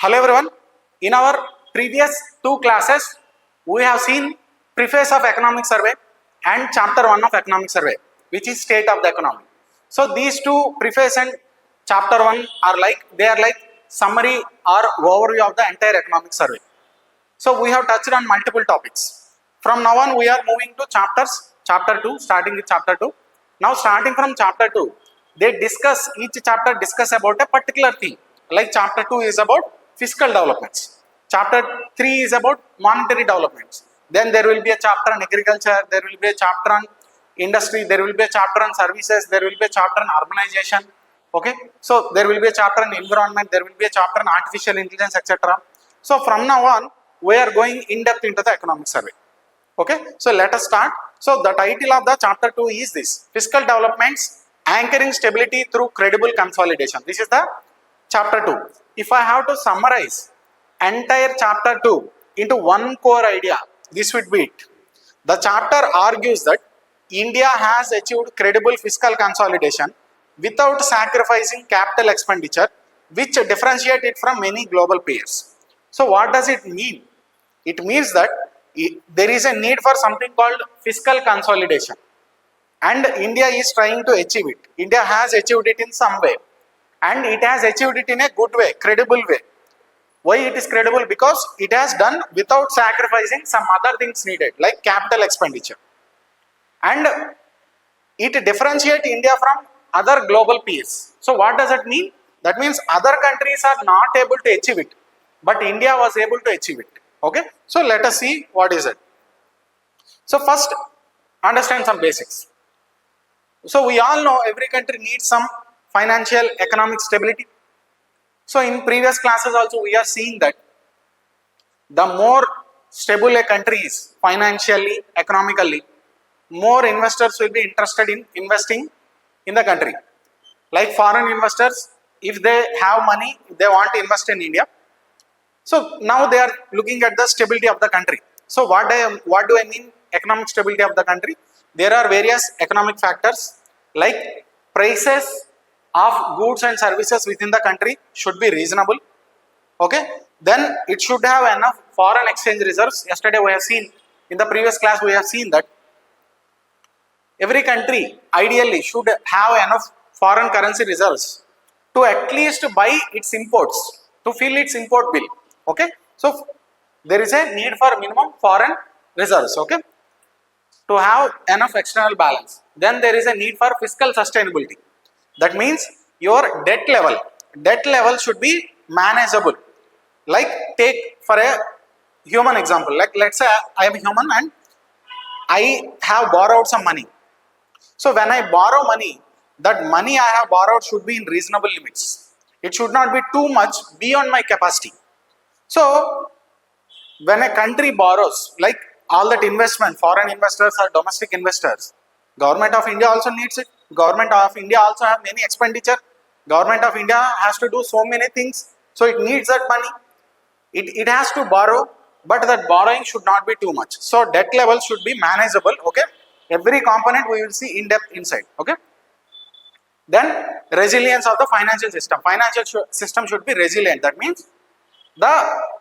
Hello everyone. In our previous two classes, we have seen preface of economic survey and chapter 1 of economic survey, which is state of the economy. So these two preface and chapter 1 are like summary or overview of the entire economic survey. So we have touched on multiple topics. From now on we are moving to chapter 2, starting with chapter 2. Now starting from chapter 2, each chapter discuss about a particular theme. Like chapter 2 is about fiscal developments. Chapter 3 is about monetary developments. Then there will be a chapter on agriculture, there will be a chapter on industry, there will be a chapter on services, there will be a chapter on urbanization. Okay, so there will be a chapter on environment, there will be a chapter on artificial intelligence, etc. So from now on, we are going in depth into the economic survey. Okay, so let us start. So the title of the chapter 2 is this: Fiscal Developments Anchoring Stability Through Credible Consolidation. This is the chapter 2. If I have to summarize entire chapter 2 into one core idea, this would be it. The chapter argues that India has achieved credible fiscal consolidation without sacrificing capital expenditure, which differentiate it from many global peers. So what does it mean? It means that there is a need for something called fiscal consolidation, and India is trying to achieve it. India has achieved it in some way, and it has achieved it in a good way, credible way. Why it is credible? Because it has done without sacrificing some other things needed, like capital expenditure. And it differentiates India from other global peers. So what does that mean? That means other countries are not able to achieve it, but India was able to achieve it. Okay, so let us see what is it. So first, understand some basics. So we all know every country needs some financial economic stability. So in previous classes also we are seeing that the more stable a country is financially, economically, more investors will be interested in investing in the country. Like foreign investors, if they have money, they want to invest in India. So now they are looking at the stability of the country. So what do I mean economic stability of the country? There are various economic factors like prices of goods and services within the country should be reasonable. Okay, then it should have enough foreign exchange reserves. Yesterday we have seen, in the previous class we have seen that every country ideally should have enough foreign currency reserves to at least buy its imports, to fill its import bill. Okay, so there is a need for minimum foreign reserves, okay, to have enough external balance. Then there is a need for fiscal sustainability. That means your debt level should be manageable. Like take for a human example, like let's say I am a human and I have borrowed some money. So when I borrow money, that money I have borrowed should be in reasonable limits. It should not be too much beyond my capacity. So when a country borrows, like all that investment, foreign investors or domestic investors, Government of India also needs it. Government of India also have many expenditure. Government of India has to do so many things. So it needs that money. It has to borrow, but that borrowing should not be too much. So debt level should be manageable. Okay. Every component we will see in depth inside. Okay. Then resilience of the financial system. Financial system should be resilient. That means the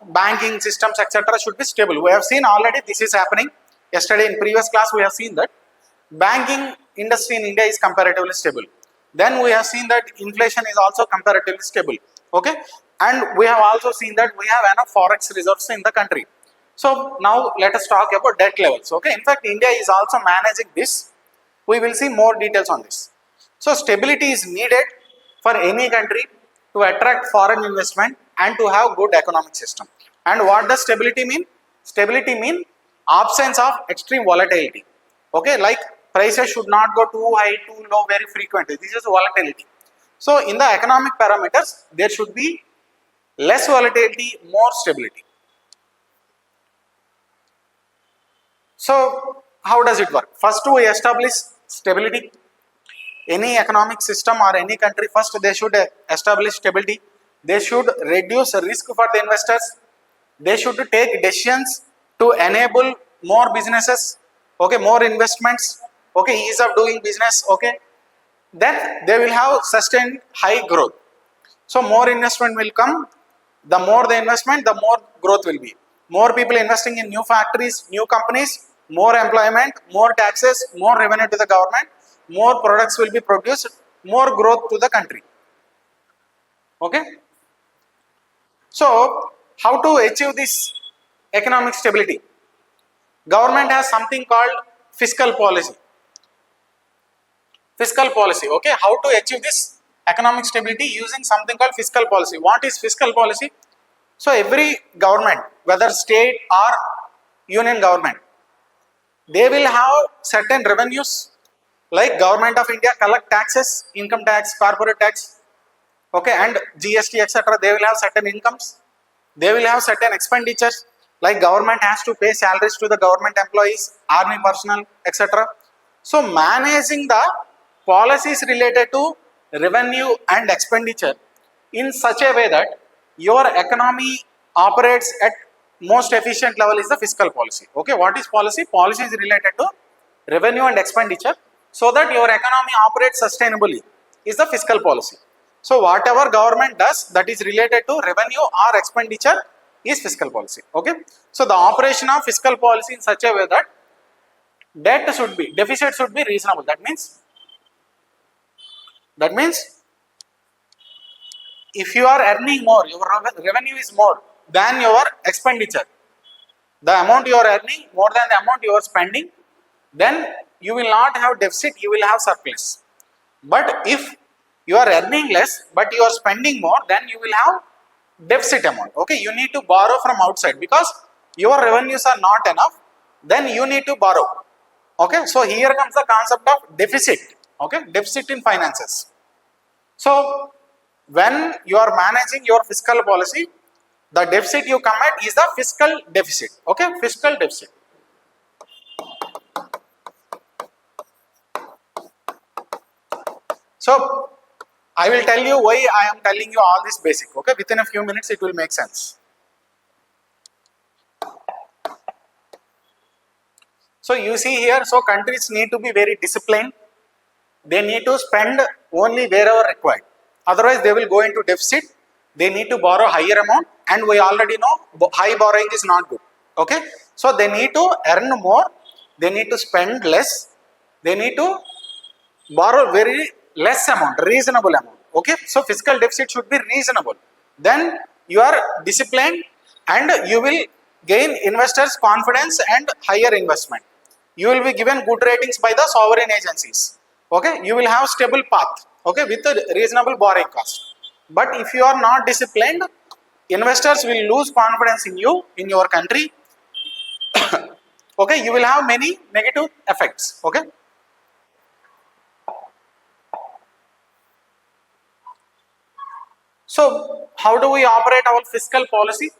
banking systems, etc. should be stable. We have seen already this is happening. Yesterday in previous class we have seen that banking industry in India is comparatively stable. Then we have seen that inflation is also comparatively stable. Okay, and we have also seen that we have enough forex reserves in the country. So now let us talk about debt levels. Okay, in fact India is also managing this. We will see more details on this. So stability is needed for any country to attract foreign investment and to have good economic system. And what does stability mean? Stability means absence of extreme volatility. Okay, like prices should not go too high, too low very frequently. This is volatility. So in the economic parameters, there should be less volatility, more stability. So how does it work? First we establish stability. Any economic system or any country, first they should establish stability. They should reduce risk for the investors. They should take decisions to enable more businesses, okay, more investments, okay, ease of doing business, okay. Then they will have sustained high growth. So more investment will come, The more the investment, the more growth will be. More people investing in new factories, new companies, more employment, more taxes, more revenue to the government, more products will be produced, more growth to the country. Okay. So, how to achieve this economic stability? Government has something called fiscal policy. Fiscal policy, okay. How to achieve this economic stability using something called fiscal policy. What is fiscal policy? So, every government, whether state or union government, they will have certain revenues, like Government of India collect taxes, income tax, corporate tax, okay, and GST, etc. They will have certain incomes. They will have certain expenditures, like government has to pay salaries to the government employees, army personnel, etc. So, managing the policies related to revenue and expenditure in such a way that your economy operates at most efficient level is the fiscal policy. Okay, what is policy? Policy is related to revenue and expenditure so that your economy operates sustainably is the fiscal policy. So, whatever government does that is related to revenue or expenditure is fiscal policy. Okay. So, the operation of fiscal policy in such a way that deficit should be reasonable. That means if you are earning more, your revenue is more than your expenditure, the amount you are earning more than the amount you are spending, then you will not have deficit, you will have surplus. But if you are earning less but you are spending more, then you will have deficit amount. Okay, you need to borrow from outside because your revenues are not enough, then you need to borrow. Okay, so here comes the concept of deficit. Okay, deficit in finances. So, when you are managing your fiscal policy, the deficit you come at is the fiscal deficit. Okay, fiscal deficit. So, I will tell you why I am telling you all this basic. Okay, within a few minutes it will make sense. So, you see here, so countries need to be very disciplined. They need to spend only wherever required. Otherwise, they will go into deficit. They need to borrow higher amount, and we already know high borrowing is not good. Okay, so they need to earn more. They need to spend less. They need to borrow very less amount, reasonable amount. Okay, so fiscal deficit should be reasonable. Then you are disciplined, and you will gain investors' confidence and higher investment. You will be given good ratings by the sovereign agencies. Okay, you will have stable path. Okay, with a reasonable borrowing cost. But if you are not disciplined, investors will lose confidence in you, in your country. Okay, you will have many negative effects. Okay. So, how do we operate our fiscal policy?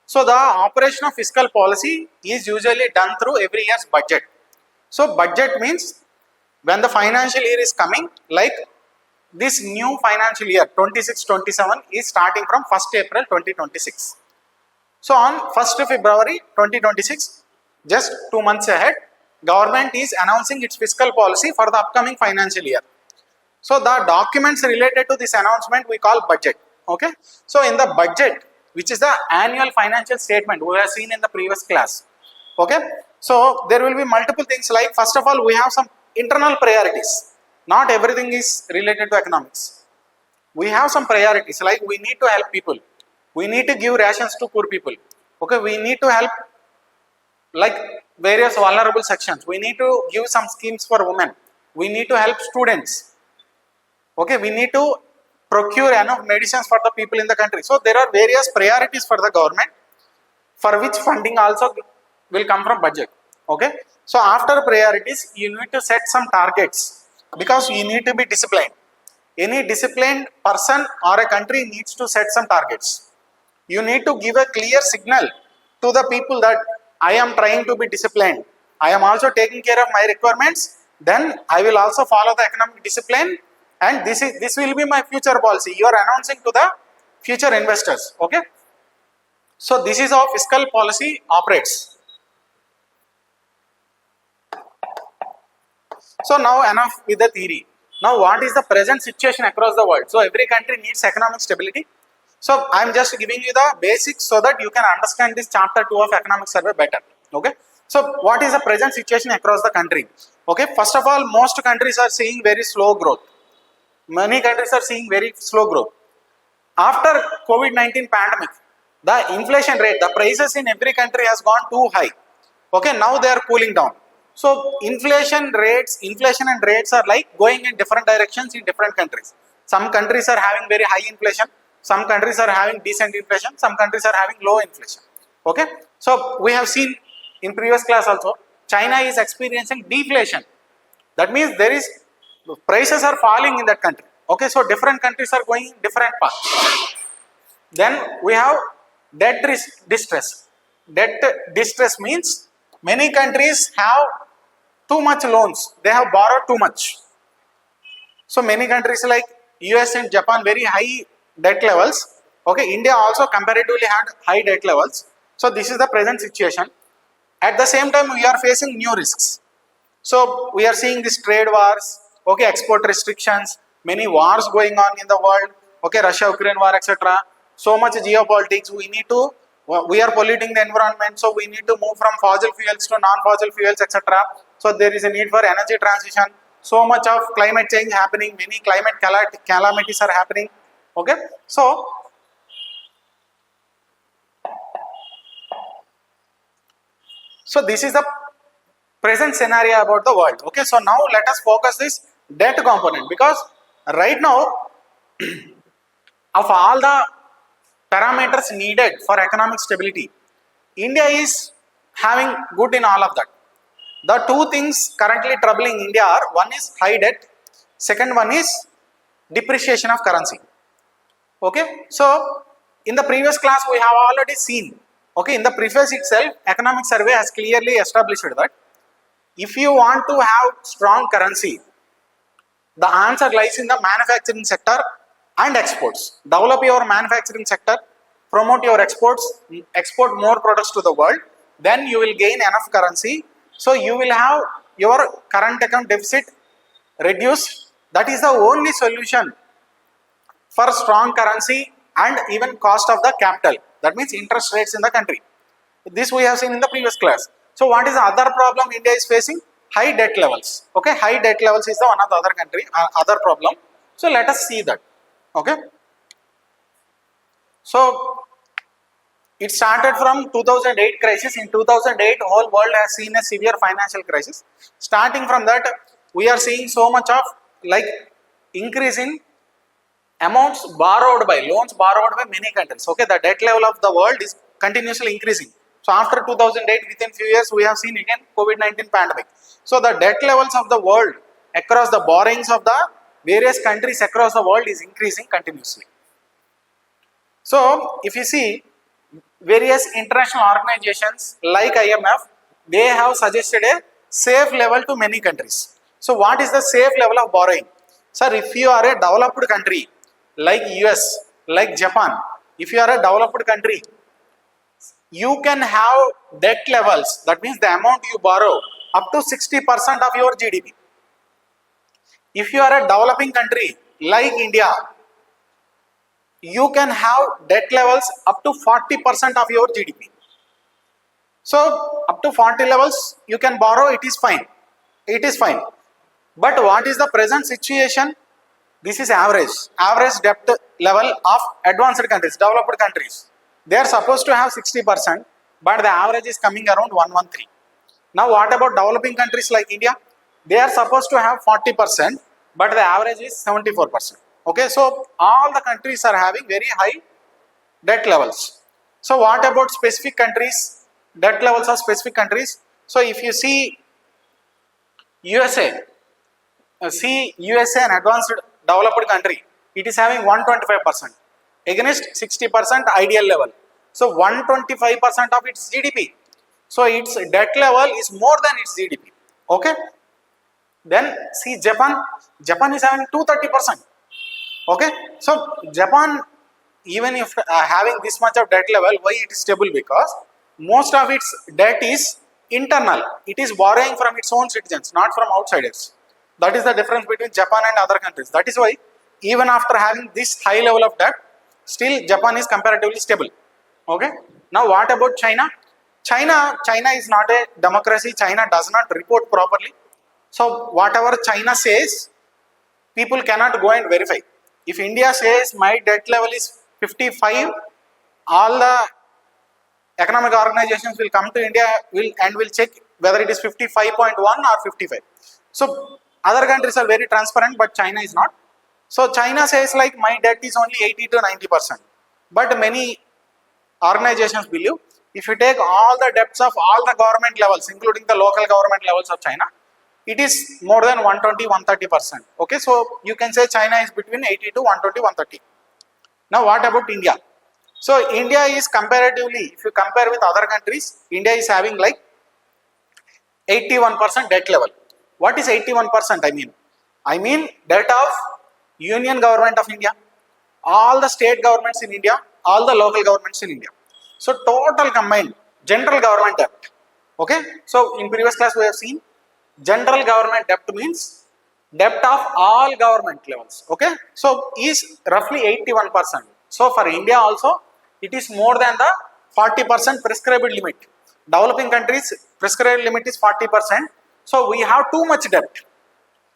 So, the operation of fiscal policy is usually done through every year's budget. So, budget means when the financial year is coming, like this new financial year 26-27 is starting from 1st April 2026. So, on 1st February 2026, just 2 months ahead, government is announcing its fiscal policy for the upcoming financial year. So, the documents related to this announcement we call budget. Okay. So, in the budget, which is the annual financial statement we have seen in the previous class. Okay. So, there will be multiple things, like first of all we have some internal priorities. Not everything is related to economics. We have some priorities, like we need to help people. We need to give rations to poor people. Okay. We need to help like various vulnerable sections. We need to give some schemes for women. We need to help students. Okay, we need to procure enough medicines for the people in the country. So, there are various priorities for the government, for which funding also will come from budget. Okay. So, after priorities, you need to set some targets, because you need to be disciplined. Any disciplined person or a country needs to set some targets. You need to give a clear signal to the people that I am trying to be disciplined. I am also taking care of my requirements. Then I will also follow the economic discipline, and this will be my future policy. You are announcing to the future investors. Okay. So, this is how fiscal policy operates. So, now enough with the theory. Now, what is the present situation across the world? So, every country needs economic stability. So I am just giving you the basics so that you can understand this chapter 2 of economic survey better. Okay. So what is the present situation across the country? Okay. First of all, most countries are seeing very slow growth. Many countries are seeing very slow growth. After COVID-19 pandemic, the inflation rate, the prices in every country has gone too high. Okay, now they are cooling down. So inflation and rates are like going in different directions in different countries. Some countries are having very high inflation, some countries are having decent inflation, some countries are having low inflation. Okay, so we have seen in previous class also, China is experiencing deflation. That means there is prices are falling in that country. Okay, so different countries are going in different paths. Then we have debt distress. Debt distress means many countries have too much loans. They have borrowed too much. So many countries like US and Japan very high debt levels. Okay, India also comparatively had high debt levels. So this is the present situation. At the same time, we are facing new risks. So we are seeing these trade wars, okay, export restrictions, many wars going on in the world, okay, Russia-Ukraine war, etc. So much geopolitics, we are polluting the environment, so we need to move from fossil fuels to non-fossil fuels, etc. So there is a need for energy transition. So much of climate change happening, many climate calamities are happening, okay. So this is the present scenario about the world. Okay, so now let us focus this debt component, because right now of all the parameters needed for economic stability, India is having good in all of that. The two things currently troubling India are, one is high debt, second one is depreciation of currency. Okay, so in the previous class we have already seen, okay, in the preface itself, economic survey has clearly established that if you want to have strong currency, the answer lies in the manufacturing sector and exports. Develop your manufacturing sector, promote your exports, export more products to the world, then you will gain enough currency. So you will have your current account deficit reduced. That is the only solution for strong currency and even cost of the capital. That means interest rates in the country. This we have seen in the previous class. So what is the other problem India is facing? High debt levels. Okay, high debt levels is the one of the other problem. So let us see that. Okay. So it started from 2008 crisis. In 2008, whole world has seen a severe financial crisis. Starting from that, we are seeing so much of like increase in amounts borrowed by, loans borrowed by many countries. Okay, the debt level of the world is continuously increasing. So after 2008, within few years, we have seen again COVID-19 pandemic. So the debt levels of the world across the borrowings of the various countries across the world is increasing continuously. So if you see, various international organizations like IMF, they have suggested a safe level to many countries. So what is the safe level of borrowing? Sir, if you are a developed country like US, like Japan, if you are a developed country, you can have debt levels, that means the amount you borrow, up to 60% of your GDP. If you are a developing country like India, you can have debt levels up to 40% of your GDP. So up to 40 levels you can borrow, it is fine. It is fine. But what is the present situation? This is average debt level of advanced countries, developed countries. They are supposed to have 60%, but the average is coming around 113. Now what about developing countries like India? They are supposed to have 40%, but the average is 74%. Okay, so all the countries are having very high debt levels. So what about specific countries? Debt levels of specific countries. So if you see USA, an advanced developed country, it is having 125% against 60% ideal level. So 125% of its GDP. So its debt level is more than its GDP. Okay. Then see Japan is having 230%. Okay. So Japan, even if having this much of debt level, why it is stable? Because most of its debt is internal. It is borrowing from its own citizens, not from outsiders. That is the difference between Japan and other countries. That is why even after having this high level of debt, Still Japan is comparatively stable. Okay. Now what about China? China is not a democracy. China does not report properly. So whatever China says, people cannot go and verify. If India says my debt level is 55, all the economic organizations will come to India will check whether it is 55.1 or 55. So other countries are very transparent, but China is not. So China says like my debt is only 80 to 90%. But many organizations believe if you take all the debts of all the government levels, including the local government levels of China, it is more than 120, 130%. Okay, so you can say China is between 80 to 120, 130. Now what about India? So India is comparatively, if you compare with other countries, India is having like 81% debt level. What is 81%? I mean debt of Union Government of India, all the state governments in India, all the local governments in India. So total combined general government debt. Okay, so in previous class we have seen general government debt means debt of all government levels. Okay, so is roughly 81%. So for India also it is more than the 40% prescribed limit. Developing countries prescribed limit is 40%. So we have too much debt,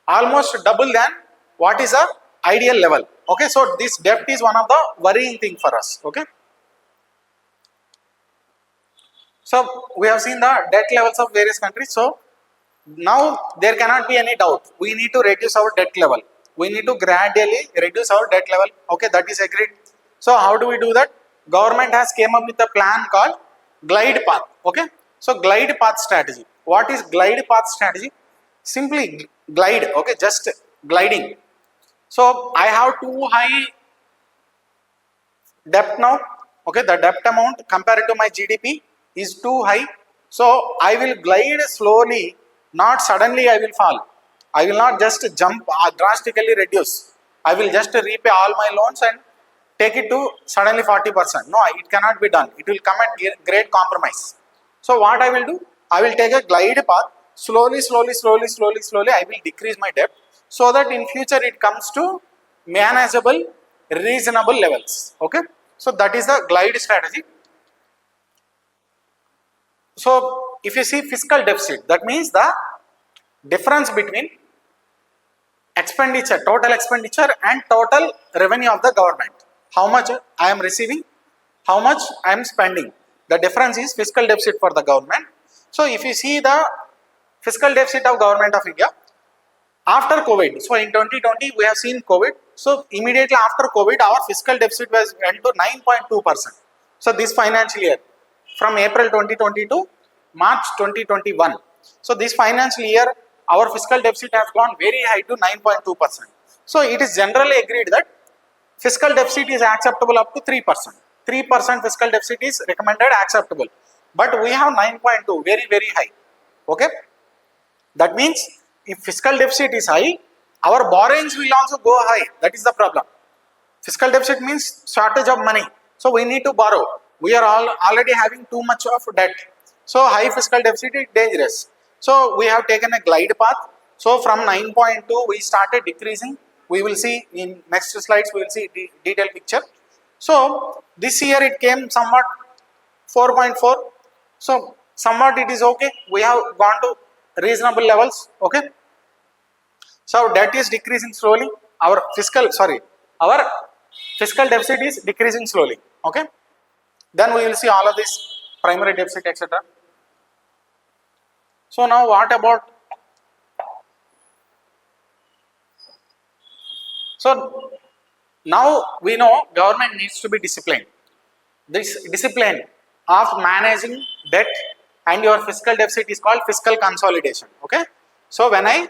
almost double than what is the ideal level. Okay, so this debt is one of the worrying thing for us. Okay, so we have seen the debt levels of various countries. So now there cannot be any doubt, we need to reduce our debt level. We need to gradually reduce our debt level. Okay, that is agreed. So how do we do that? Government has came up with a plan called glide path. Okay, so glide path strategy. What is glide path strategy? Simply glide. Okay, just gliding. So I have too high debt now. Okay, the debt amount compared to my GDP is too high. So I will glide slowly, not suddenly I will fall. I will not just jump or drastically reduce. I will just repay all my loans and take it to suddenly 40%. No, it cannot be done. It will come at great compromise. So what I will do? I will take a glide path. Slowly I will decrease my debt so that in future it comes to manageable, reasonable levels. Okay, so that is the glide strategy. So if you see fiscal deficit, that means the difference between expenditure, total expenditure and total revenue of the government. How much I am receiving, how much I am spending. The difference is fiscal deficit for the government. So if you see the fiscal deficit of government of India after COVID, so in 2020 we have seen COVID. So immediately after COVID our fiscal deficit was went to 9.2%. So this financial year from April 2020 to March 2021. So this financial year our fiscal deficit has gone very high to 9.2%. So it is generally agreed that fiscal deficit is acceptable up to 3%. 3% fiscal deficit is recommended, acceptable. But we have 9.2, very high. Okay, that means if fiscal deficit is high, our borrowings will also go high. That is the problem. Fiscal deficit means shortage of money. So we need to borrow. We are already having too much of debt. So high fiscal deficit is dangerous. So we have taken a glide path. So from 9.2 we started decreasing. We will see in next slides, we will see detailed picture. So this year it came somewhat 4.4. So somewhat it is okay. We have gone to reasonable levels. Okay, so debt is decreasing slowly. Our fiscal deficit is decreasing slowly. Okay, then we will see all of this primary deficit, etc. So now what about, so now we know government needs to be disciplined. This discipline of managing debt and your fiscal deficit is called fiscal consolidation. Okay, so when I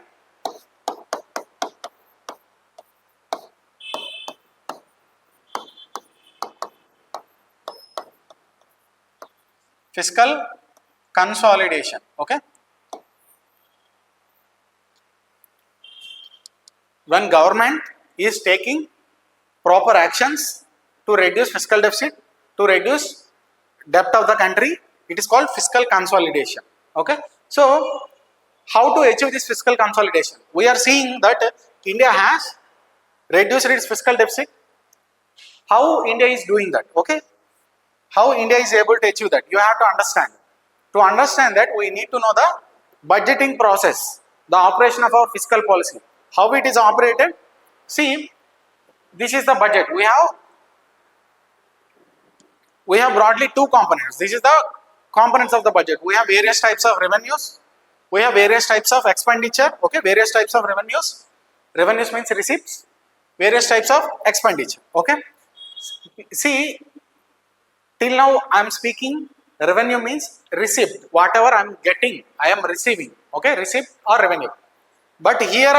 fiscal consolidation. Okay, when government is taking proper actions to reduce fiscal deficit, to reduce debt of the country, it is called fiscal consolidation. Okay, so how to achieve this fiscal consolidation? We are seeing that India has reduced its fiscal deficit how India is doing that, okay? How India is able to achieve that, you have to understand. To understand that, we need to know the budgeting process, the operation of our fiscal policy, how it is operated. See, this is the budget. We have broadly two components. This is the components of the budget. We have various types of revenues. We have various types of expenditure. Okay, various types of revenues. Revenues means receipts. Various types of expenditure. Okay. See, till now I am speaking. Revenue means receipt. Whatever I am getting, I am receiving. Okay, receipt or revenue. But here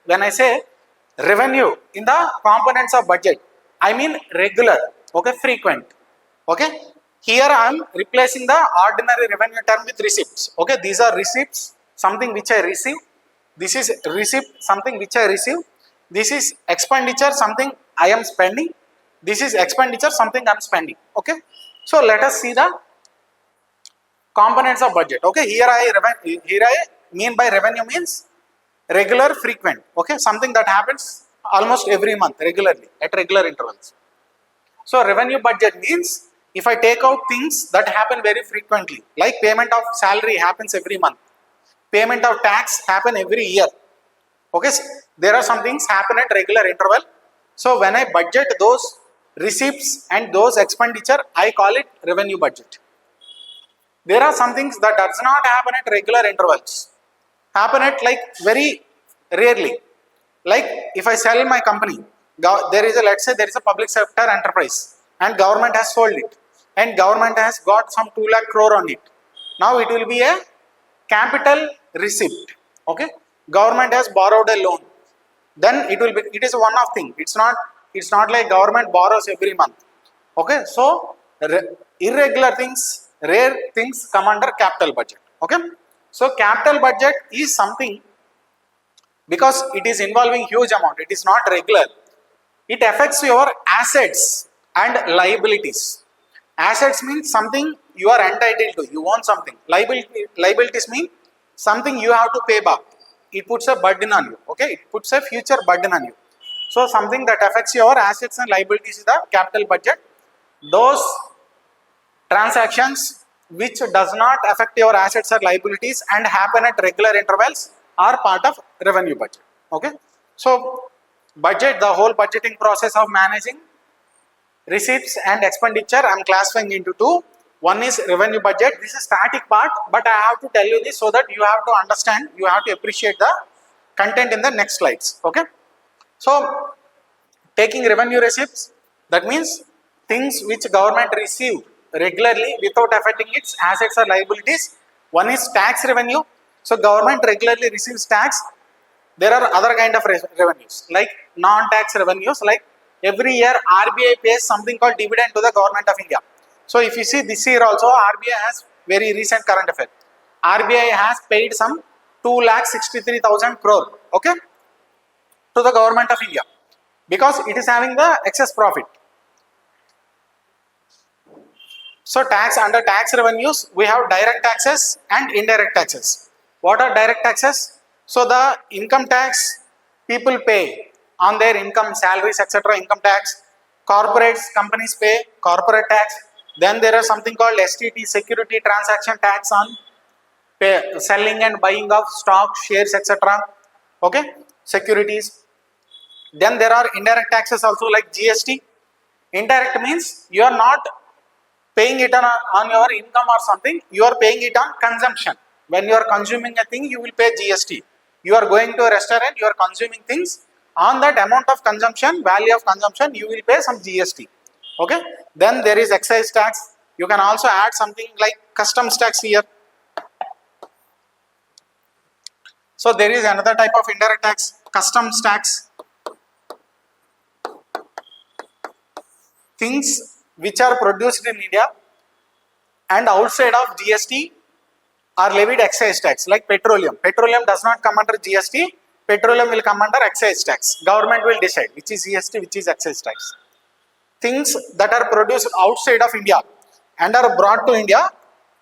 when I say revenue in the components of budget, I mean regular. Okay, frequent. Okay, here I am replacing the ordinary revenue term with receipts. Okay, these are receipts, something which I receive. This is receipt, something which I receive. This is expenditure, something I am spending. This is expenditure, something I am spending. Okay, so let us see the components of budget. Okay, here I mean by revenue means regular, frequent. Okay, something that happens almost every month, regularly, at regular intervals. So revenue budget means if I take out things that happen very frequently, like payment of salary happens every month, payment of tax happen every year. Okay, there are some things happen at regular interval. So when I budget those receipts and those expenditure, I call it revenue budget. There are some things that does not happen at regular intervals, happen at like very rarely. Like if I sell my company, let's say there is a public sector enterprise and government has sold it and government has got some 2 lakh crore on it. Now it will be a capital receipt. Okay, government has borrowed a loan. Then it is one of thing. It's not like government borrows every month. Okay, so irregular things, rare things come under capital budget. Okay, so capital budget is something because it is involving huge amount. It is not regular. It affects your assets and liabilities. Assets means something you are entitled to. You want something. Liabilities mean something you have to pay back. It puts a burden on you. Okay, it puts a future burden on you. So something that affects your assets and liabilities is the capital budget. Those transactions which does not affect your assets or liabilities and happen at regular intervals are part of revenue budget. Okay, so budget, the whole budgeting process of managing receipts and expenditure, I am classifying into two. One is revenue budget. This is static part, but I have to tell you this so that you have to understand, you have to appreciate the content in the next slides. Okay, so taking revenue receipts, that means things which government receive regularly without affecting its assets or liabilities. One is tax revenue. So government regularly receives tax. There are other kind of revenues like non-tax revenues, like every year RBI pays something called dividend to the government of India. So if you see this year also RBI has very recent current affair. RBI has paid some 2,63,000 crore, okay, to the government of India because it is having the excess profit. So under tax revenues, we have direct taxes and indirect taxes. What are direct taxes? So the income tax people pay on their income, salaries, etc. Income tax. Corporates, companies pay corporate tax. Then there is something called STT, security transaction tax on selling and buying of stock, shares, etc. Okay, securities. Then there are indirect taxes also like GST. Indirect means you are not paying it on your income or something, you are paying it on consumption. When you are consuming a thing, you will pay GST. You are going to a restaurant, you are consuming things, on that amount of consumption, value of consumption, you will pay some GST. Okay. Then there is excise tax. You can also add something like customs tax here. So there is another type of indirect tax, customs tax. Things which are produced in India and outside of GST are levied excise tax, like petroleum. Petroleum does not come under GST, petroleum will come under excise tax. Government will decide which is GST, which is excise tax. Things that are produced outside of India and are brought to India,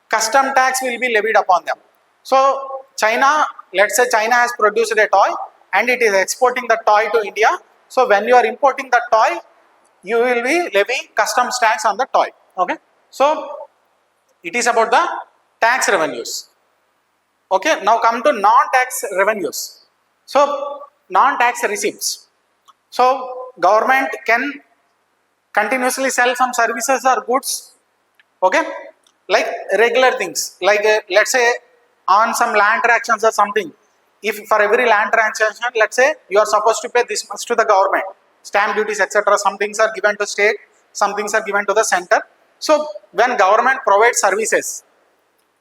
custom tax will be levied upon them. So China, let's say China has produced a toy and it is exporting the toy to India. So when you are importing the toy, you will be levying customs tax on the toy. Okay, so it is about the tax revenues. Okay, now come to non-tax revenues. So non-tax receipts. So government can continuously sell some services or goods, okay, like regular things, like let's say on some land transactions or something. If for every land transaction, let's say you are supposed to pay this much to the government, stamp duties, etc. Some things are given to state, some things are given to the center. So when government provides services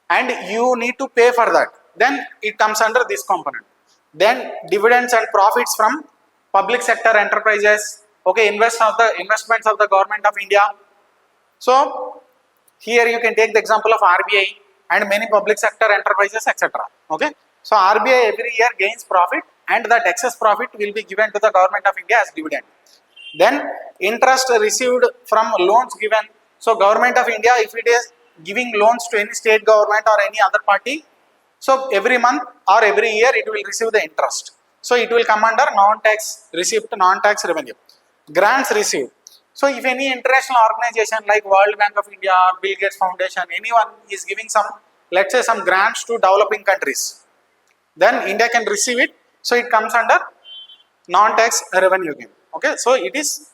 and you need to pay for that, then it comes under this component. Then dividends and profits from public sector enterprises, okay, investments of the government of India. So here you can take the example of RBI and many public sector enterprises, etc. Okay, so RBI every year gains profit and that excess profit will be given to the government of India as dividend. Then interest received from loans given. So government of India, if it is giving loans to any state government or any other party, so every month or every year it will receive the interest. So it will come under non-tax receipt, non-tax revenue. Grants received. So if any international organization like World Bank of India or Bill Gates Foundation, anyone is giving some, let's say some grants to developing countries, then India can receive it. So it comes under non-tax revenue again. Okay, so it is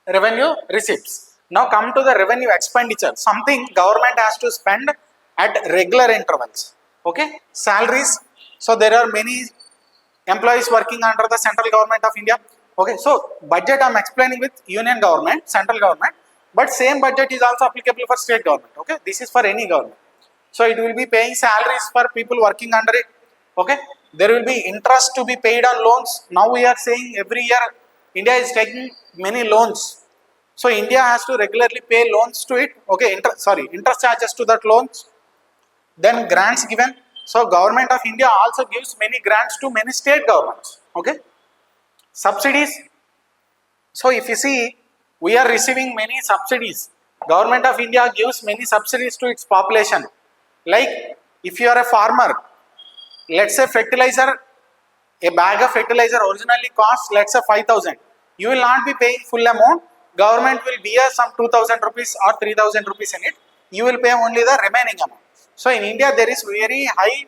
revenue receipts. Now come to the revenue expenditure, something government has to spend at regular intervals. Okay, salaries. So there are many employees working under the central government of India. Okay, so budget I am explaining with union government, central government, but same budget is also applicable for state government. Okay, this is for any government. So it will be paying salaries for people working under it. Okay, there will be interest to be paid on loans. Now we are saying every year India is taking many loans. So India has to regularly pay loans to it. Okay, interest charges to that loans. Then grants given. So government of India also gives many grants to many state governments. Okay, subsidies. So if you see, we are receiving many subsidies. Government of India gives many subsidies to its population. Like if you are a farmer, let's say fertilizer, a bag of fertilizer originally costs, let's say 5,000. You will not be paying full amount. Government will bear some 2,000 rupees or 3,000 rupees in it. You will pay only the remaining amount. So in India there is very high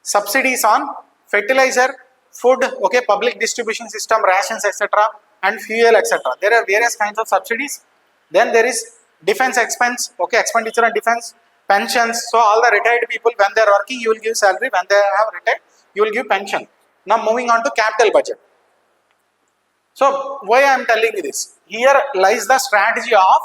subsidies on fertilizer, food, okay, public distribution system, rations, etc., and fuel, etc. There are various kinds of subsidies. Then there is defense expense, okay, expenditure on defense, pensions. So all the retired people, when they are working, you will give salary. When they have retired, you will give pension. Now moving on to capital budget. So why I am telling you this? Here lies the strategy of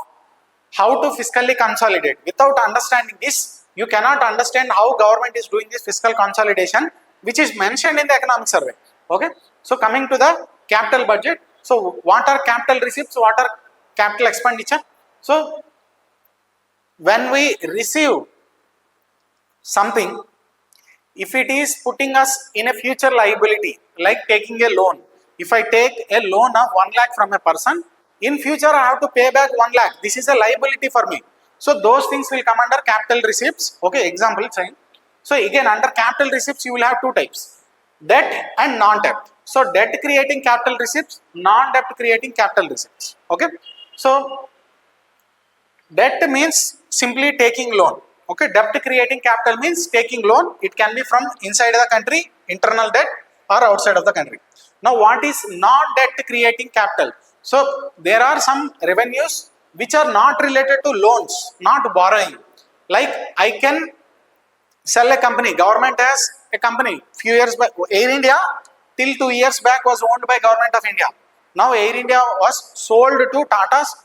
how to fiscally consolidate. Without understanding this, you cannot understand how government is doing this fiscal consolidation, which is mentioned in the economic survey. Okay, so coming to the capital budget. So what are capital receipts? What are capital expenditure? So when we receive something, if it is putting us in a future liability, like taking a loan. If I take a loan of 1 lakh from a person, in future I have to pay back 1 lakh. This is a liability for me. So those things will come under capital receipts. Okay, example saying. So again, under capital receipts you will have two types, debt and non-debt. So debt creating capital receipts, non-debt creating capital receipts. Okay, so debt means simply taking loan. Okay, debt creating capital means taking loan. It can be from inside the country, internal debt, or outside of the country. Now what is non-debt creating capital? So there are some revenues which are not related to loans, not borrowing. Like I can sell a company. Government has a company. Few years back, Air India till 2 years back was owned by Government of India. Now Air India was sold to Tata's.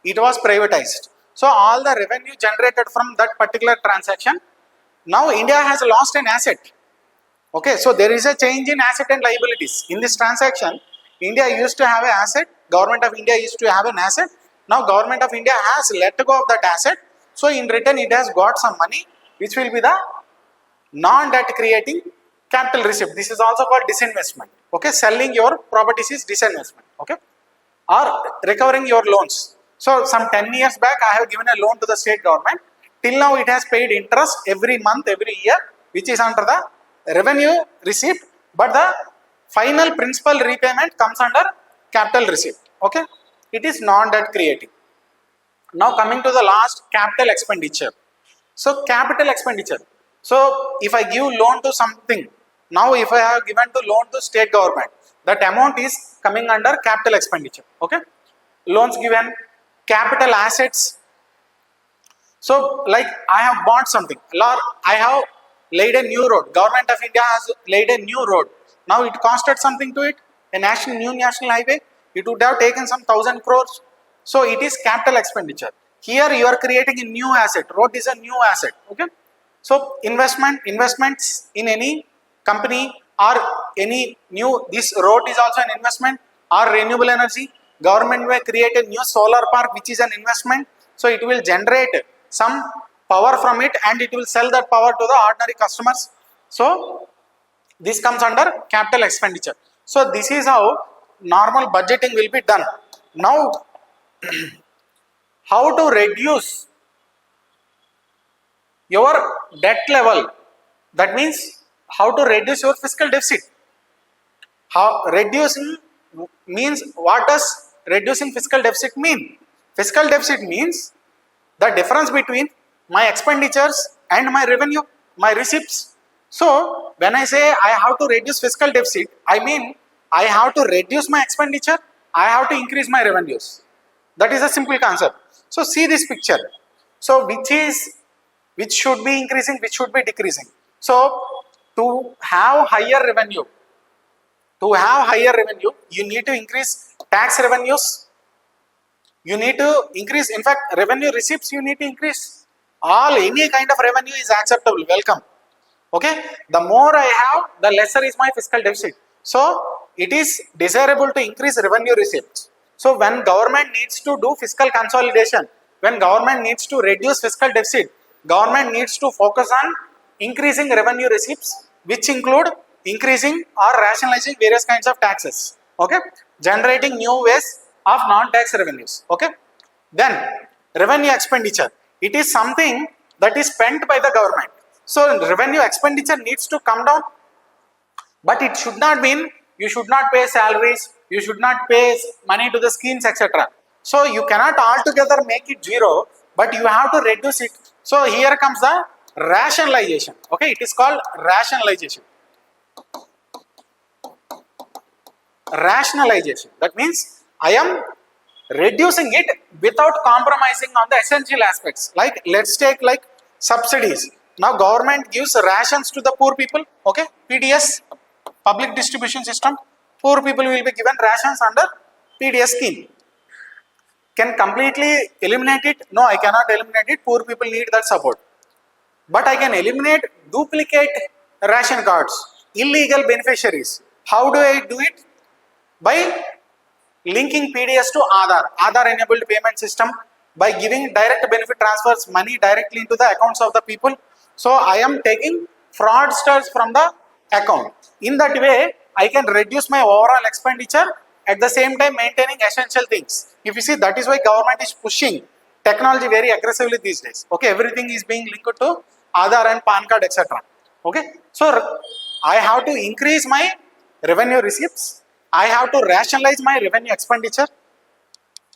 It was privatized. So all the revenue generated from that particular transaction, now India has lost an asset. Okay, so there is a change in asset and liabilities. In this transaction, India used to have an asset. Government of India used to have an asset. Now Government of India has let go of that asset. So in return, it has got some money, which will be the non-debt creating capital receipt. This is also called disinvestment. Okay, selling your properties is disinvestment. Okay, or recovering your loans. So some 10 years back, I have given a loan to the state government. Till now, it has paid interest every month, every year, which is under the revenue receipt. But the final principal repayment comes under capital receipt. Okay. it is non-debt creating. Now coming to the last, capital expenditure. So capital expenditure. So if I give loan to something, now if I have given to loan to state government, that amount is coming under capital expenditure. Okay, loans given, capital assets. So like I have bought something, or I have laid a new road. Government of India has laid a new road. Now it costed something to it, a new national highway. It would have taken some 1,000 crores. So it is capital expenditure. Here you are creating a new asset. Road is a new asset. Okay. So investments in any company or any new, this road is also an investment, or renewable energy. Government will create a new solar park, which is an investment. So it will generate some power from it and it will sell that power to the ordinary customers. So this comes under capital expenditure. So this is how normal budgeting will be done. Now how to reduce your debt level, that means how to reduce your fiscal deficit. How reducing means, what does reducing fiscal deficit mean? Fiscal deficit means the difference between my expenditures and my revenue, my receipts. So when I say I have to reduce fiscal deficit, I mean I have to reduce my expenditure, I have to increase my revenues. That is a simple concept. So see this picture. So which should be increasing, which should be decreasing. So to have higher revenue, you need to increase tax revenues. You need to increase, in fact, revenue receipts you need to increase. Any kind of revenue is acceptable, welcome. Okay, the more I have, the lesser is my fiscal deficit. So it is desirable to increase revenue receipts. So when government needs to do fiscal consolidation, when government needs to reduce fiscal deficit, government needs to focus on increasing revenue receipts, which include increasing or rationalizing various kinds of taxes. Okay, generating new ways of non-tax revenues. Okay, then revenue expenditure. It is something that is spent by the government. So revenue expenditure needs to come down, but it should not mean you should not pay salaries, you should not pay money to the schemes, etc. So you cannot altogether make it zero, but you have to reduce it. So here comes the rationalization. Okay, it is called rationalization. Rationalization. That means I am reducing it without compromising on the essential aspects. Like let's take like subsidies. Now government gives rations to the poor people. Okay, PDS, public distribution system. Poor people will be given rations under PDS scheme. Can completely eliminate it? No, I cannot eliminate it. Poor people need that support. But I can eliminate duplicate ration cards, illegal beneficiaries. How do I do it? By linking PDS to Aadhaar enabled payment system, by giving direct benefit transfers, money directly into the accounts of the people. So I am taking fraudsters from the account. In that way, I can reduce my overall expenditure, at the same time maintaining essential things. If you see, that is why government is pushing technology very aggressively these days. Okay, everything is being linked to Aadhaar and PAN card, etc. Okay, so I have to increase my revenue receipts, I have to rationalize my revenue expenditure,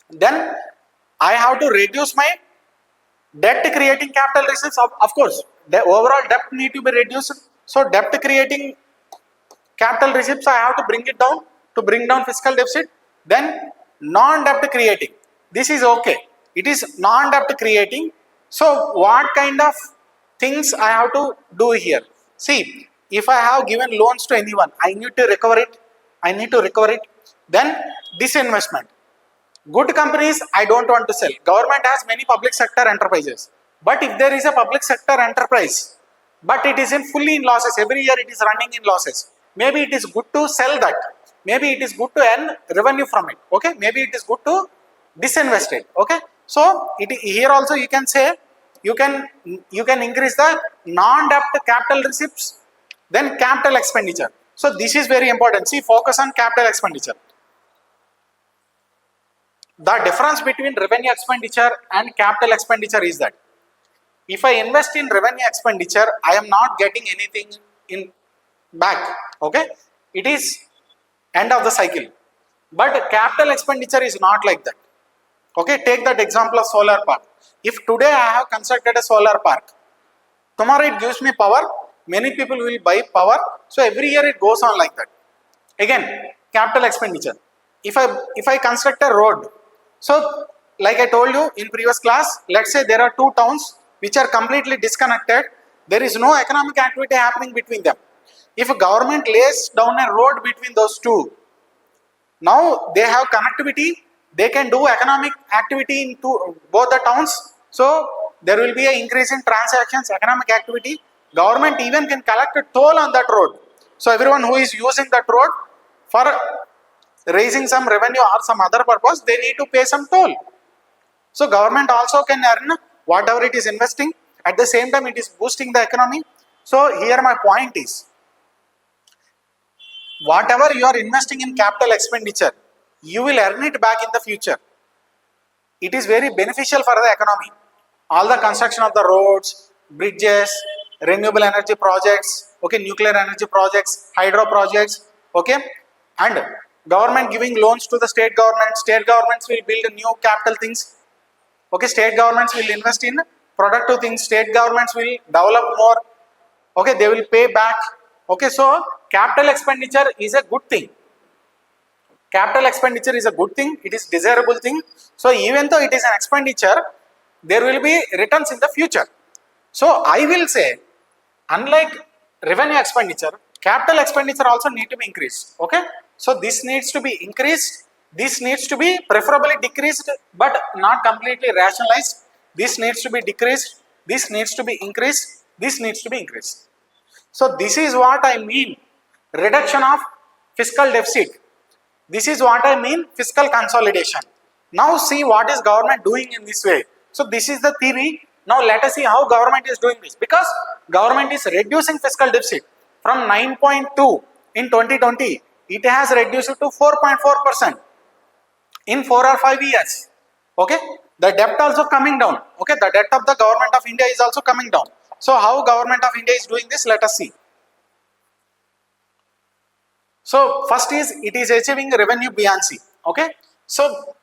then I have to reduce my debt creating capital receipts. Of course, the overall debt need to be reduced. So debt creating capital receipts, I have to bring it down to bring down fiscal deficit. Then non-debt creating, this is okay. It is non-debt creating. So what kind of things I have to do here? See, if I have given loans to anyone, I need to recover it. Then disinvestment. Good companies I don't want to sell. Government has many public sector enterprises. But if there is a public sector enterprise, but it is fully in losses, every year it is running in losses, maybe it is good to sell that. Maybe it is good to earn revenue from it. Okay, maybe it is good to disinvest it. Okay, so here also you can say you can increase the non-debt capital receipts, then capital expenditure. So this is very important. See, focus on capital expenditure. The difference between revenue expenditure and capital expenditure is that if I invest in revenue expenditure, I am not getting anything in back. Okay, it is end of the cycle. But capital expenditure is not like that. Okay, take that example of solar park. If today I have constructed a solar park, tomorrow it gives me power, many people will buy power, so every year it goes on like that. Again, capital expenditure. If I construct a road, so like I told you in previous class, let's say there are two towns which are completely disconnected, there is no economic activity happening between them. If a government lays down a road between those two, now they have connectivity, they can do economic activity into both the towns, so there will be an increase in transactions, economic activity. Government even can collect a toll on that road, so everyone who is using that road for raising some revenue or some other purpose, they need to pay some toll. So government also can earn whatever it is investing, at the same time it is boosting the economy. So here my point is, whatever you are investing in capital expenditure, you will earn it back in the future. It is very beneficial for the economy. All the construction of the roads, bridges, renewable energy projects, okay, nuclear energy projects, hydro projects, okay, and government giving loans to the state governments will build new capital things, okay, state governments will invest in productive things, state governments will develop more, okay, they will pay back, okay. So capital expenditure is a good thing. Capital expenditure is a good thing, it is desirable thing. So even though it is an expenditure, there will be returns in the future. So I will say, unlike revenue expenditure, capital expenditure also need to be increased, okay. So this needs to be increased, this needs to be preferably decreased, but not completely rationalized. This needs to be decreased, this needs to be increased, this needs to be increased. So this is what I mean, reduction of fiscal deficit. This is what I mean, fiscal consolidation. Now see what is government doing in this way. So this is the theory. Now let us see how government is doing this. Because government is reducing fiscal deficit from 9.2 in 2020, it has reduced it to 4.4% in 4 or 5 years. Okay, the debt also coming down. Okay, the debt of the government of India is also coming down. So how government of India is doing this? Let us see. So first is, it is achieving revenue buoyancy. Okay, so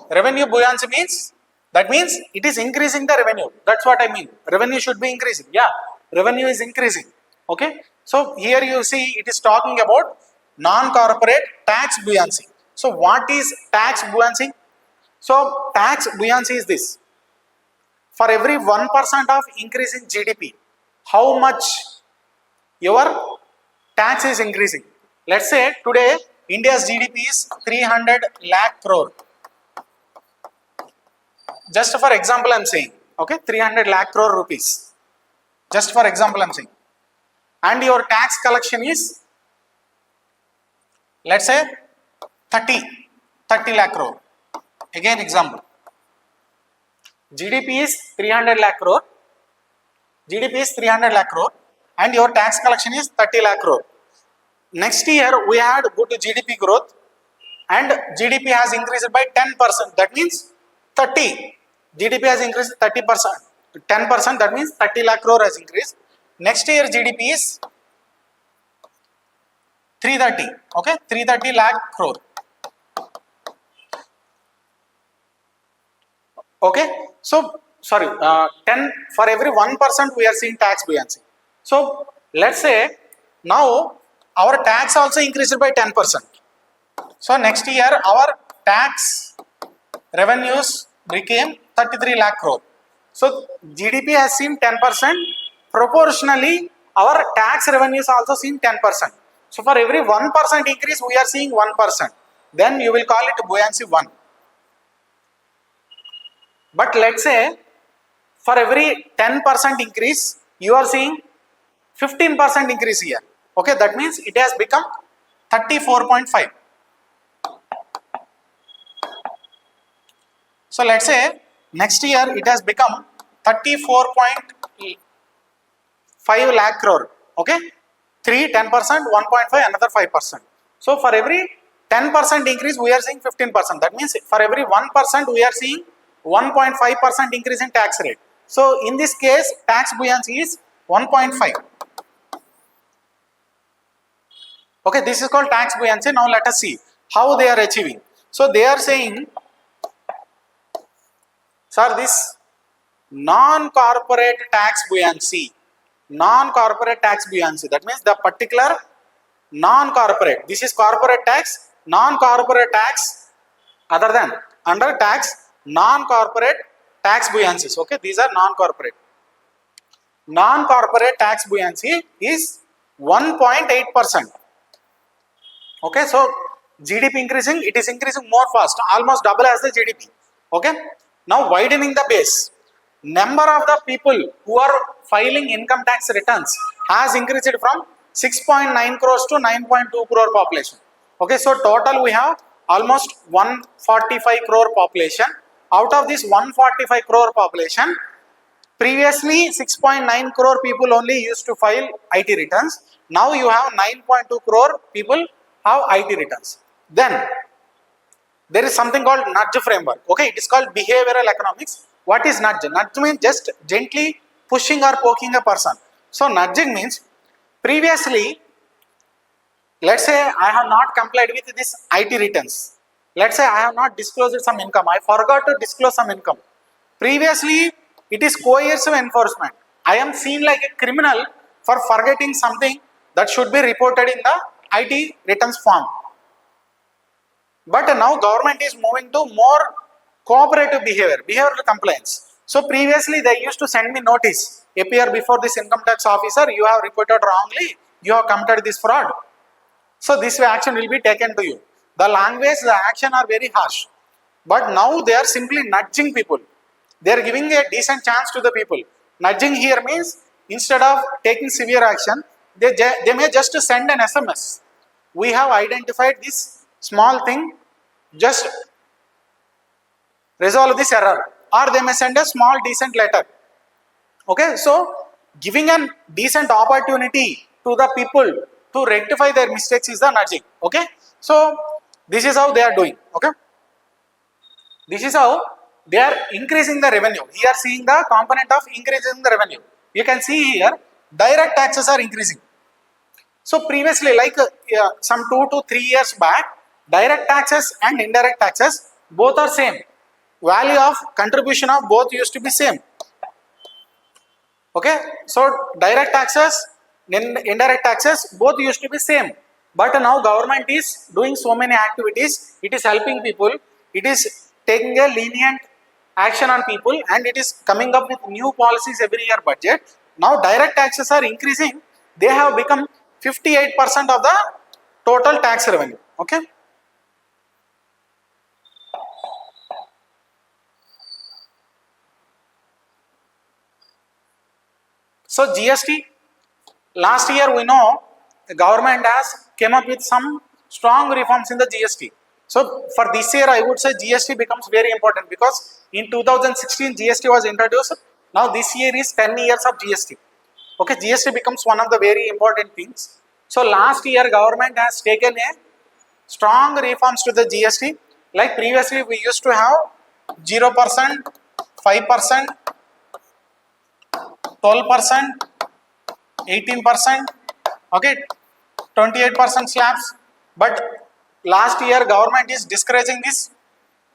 revenue buoyancy means, that means it is increasing the revenue. That's what I mean. Revenue should be increasing. Yeah, revenue is increasing. Okay, so here you see it is talking about non-corporate tax buoyancy. So what is tax buoyancy? So tax buoyancy is this: for every 1% of increase in GDP, how much your tax is increasing? Let's say today India's GDP is 300 lakh crore. Just for example I am saying, okay, 300 lakh crore rupees. Just for example I am saying. And your tax collection is, let's say 30 lakh crore. Again example. GDP is 300 lakh crore. GDP is 300 lakh crore and your tax collection is 30 lakh crore. Next year we had good GDP growth and GDP has increased by 10%. That means 30. GDP has increased 30%. 10%, that means 30 lakh crore has increased. Next year GDP is 330. Okay, 330 lakh crore. Okay, so sorry, 10 for every 1% we are seeing tax buoyancy. So let's say now our tax also increased by 10%. So next year our tax revenues became 33 lakh crore. So GDP has seen 10%, proportionally our tax revenues also seen 10%. So for every 1% increase we are seeing 1%. Then you will call it buoyancy 1. But let's say for every 10% increase you are seeing 15% increase here. Okay, that means it has become 34.5. So let's say next year it has become 34.5 lakh crore. Okay, 3, 10%, 1.5, another 5%. So for every 10% increase we are seeing 15%. That means for every 1% we are seeing 1.5% increase in tax rate. So in this case tax buoyancy is 1.5. Okay, this is called tax buoyancy. Now let us see how they are achieving. So they are saying Sir, this non-corporate tax buoyancy. Non-corporate tax buoyancy. That means the particular non-corporate. This is corporate tax. Non-corporate tax other than under tax non-corporate tax buoyancies. Okay, these are non-corporate. Non-corporate tax buoyancy is 1.8%. Okay, so GDP increasing, it is increasing more fast, almost double as the GDP. Okay, now widening the base. Number of the people who are filing income tax returns has increased from 6.9 crores to 9.2 crore population. Okay, so total we have almost 145 crore population. Out of this 145 crore population, previously 6.9 crore people only used to file IT returns. Now you have 9.2 crore people have IT returns. Then there is something called nudge framework. Okay, it is called behavioral economics. What is nudge? Nudge means just gently pushing or poking a person. So nudging means previously, let's say I have not complied with this IT returns. Let's say I have not disclosed some income. I forgot to disclose some income. Previously, it is coercive enforcement. I am seen like a criminal for forgetting something that should be reported in the IT returns form. But now government is moving to more cooperative behavior, behavioral compliance. So previously they used to send me notice, appear before this income tax officer, you have reported wrongly, you have committed this fraud. So this action will be taken to you. The language, the action are very harsh. But now they are simply nudging people. They are giving a decent chance to the people. Nudging here means instead of taking severe action, they may just send an SMS. We have identified this small thing, just resolve this error. Or they may send a small decent letter. Okay, so giving a decent opportunity to the people to rectify their mistakes is the nudging. Okay, so this is how they are doing. Okay, this is how they are increasing the revenue. Here seeing the component of increasing the revenue. You can see here direct taxes are increasing. So previously, like some 2 to 3 years back, direct taxes and indirect taxes both are same. Value of contribution of both used to be same. Okay, so direct taxes, indirect taxes both used to be same. But now government is doing so many activities. It is helping people. It is taking a lenient action on people, and it is coming up with new policies every year budget. Now direct taxes are increasing. They have become 58% of the total tax revenue. Okay. So GST, last year we know the government has came up with some strong reforms in the GST. So for this year I would say GST becomes very important because in 2016 GST was introduced. Now this year is 10 years of GST. Okay, GST becomes one of the very important things. So last year government has taken a strong reforms to the GST. Like previously we used to have 0%, 5%, 12%, 18%, okay, 28% slabs. But last year government is discouraging this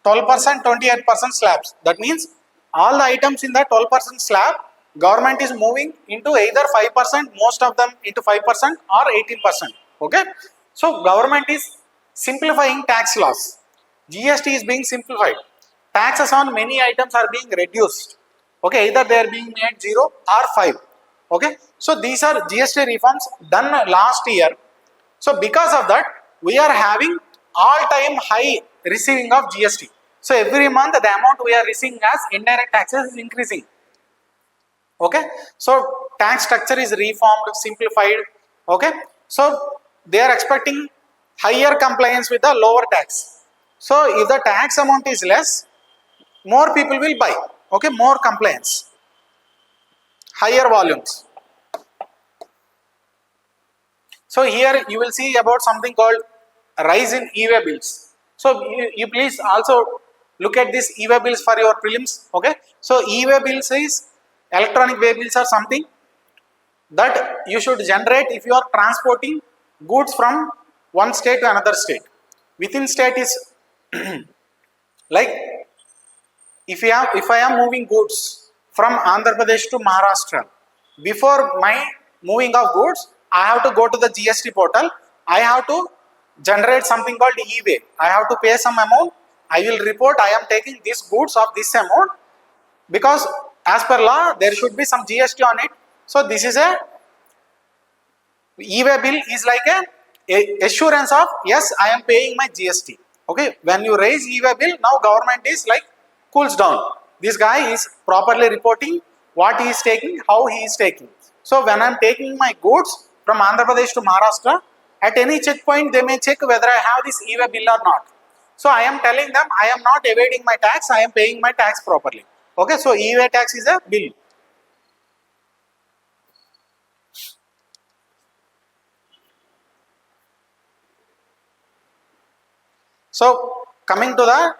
12%, 28% slabs. That means all the items in the 12% slab, government is moving into either 5%, most of them into 5% or 18%. Okay, so government is simplifying tax laws. GST is being simplified. Taxes on many items are being reduced. Okay, either they are being made 0 or 5. Okay, so these are GST reforms done last year. So because of that, we are having all-time high receiving of GST. So every month the amount we are receiving as indirect taxes is increasing. Okay, so tax structure is reformed, simplified. Okay, so they are expecting higher compliance with the lower tax. So if the tax amount is less, more people will buy. Okay, more compliance, higher volumes. So here you will see about something called rise in e-way bills. So you please also look at this e-way bills for your prelims. Okay, so e-way bills is electronic way bills are something that you should generate if you are transporting goods from one state to another state. Within state is like if I am moving goods from Andhra Pradesh to Maharashtra, before my moving of goods, I have to go to the GST portal. I have to generate something called e-way. I have to pay some amount. I will report I am taking these goods of this amount, because as per law there should be some GST on it. So this is a e-way bill is like a assurance of yes, I am paying my GST. Okay, when you raise e-way bill, now government is like cools down. This guy is properly reporting what he is taking, how he is taking. So when I am taking my goods from Andhra Pradesh to Maharashtra, at any checkpoint they may check whether I have this e-way bill or not. So I am telling them I am not evading my tax, I am paying my tax properly. Okay, so e-way tax is a bill. So coming to the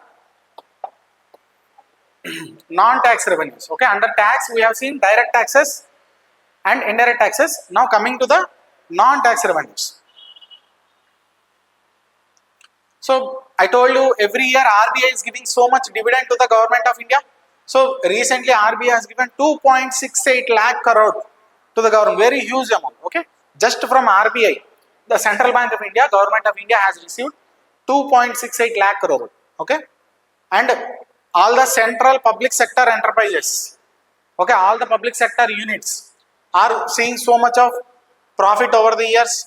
non-tax revenues. Okay, under tax we have seen direct taxes and indirect taxes. Now coming to the non-tax revenues. So I told you every year RBI is giving so much dividend to the government of India. So recently RBI has given 2.68 lakh crore to the government, very huge amount. Okay, just from RBI, the Central Bank of India, government of India has received 2.68 lakh crore. Okay, and all the central public sector enterprises, okay, all the public sector units are seeing so much of profit over the years.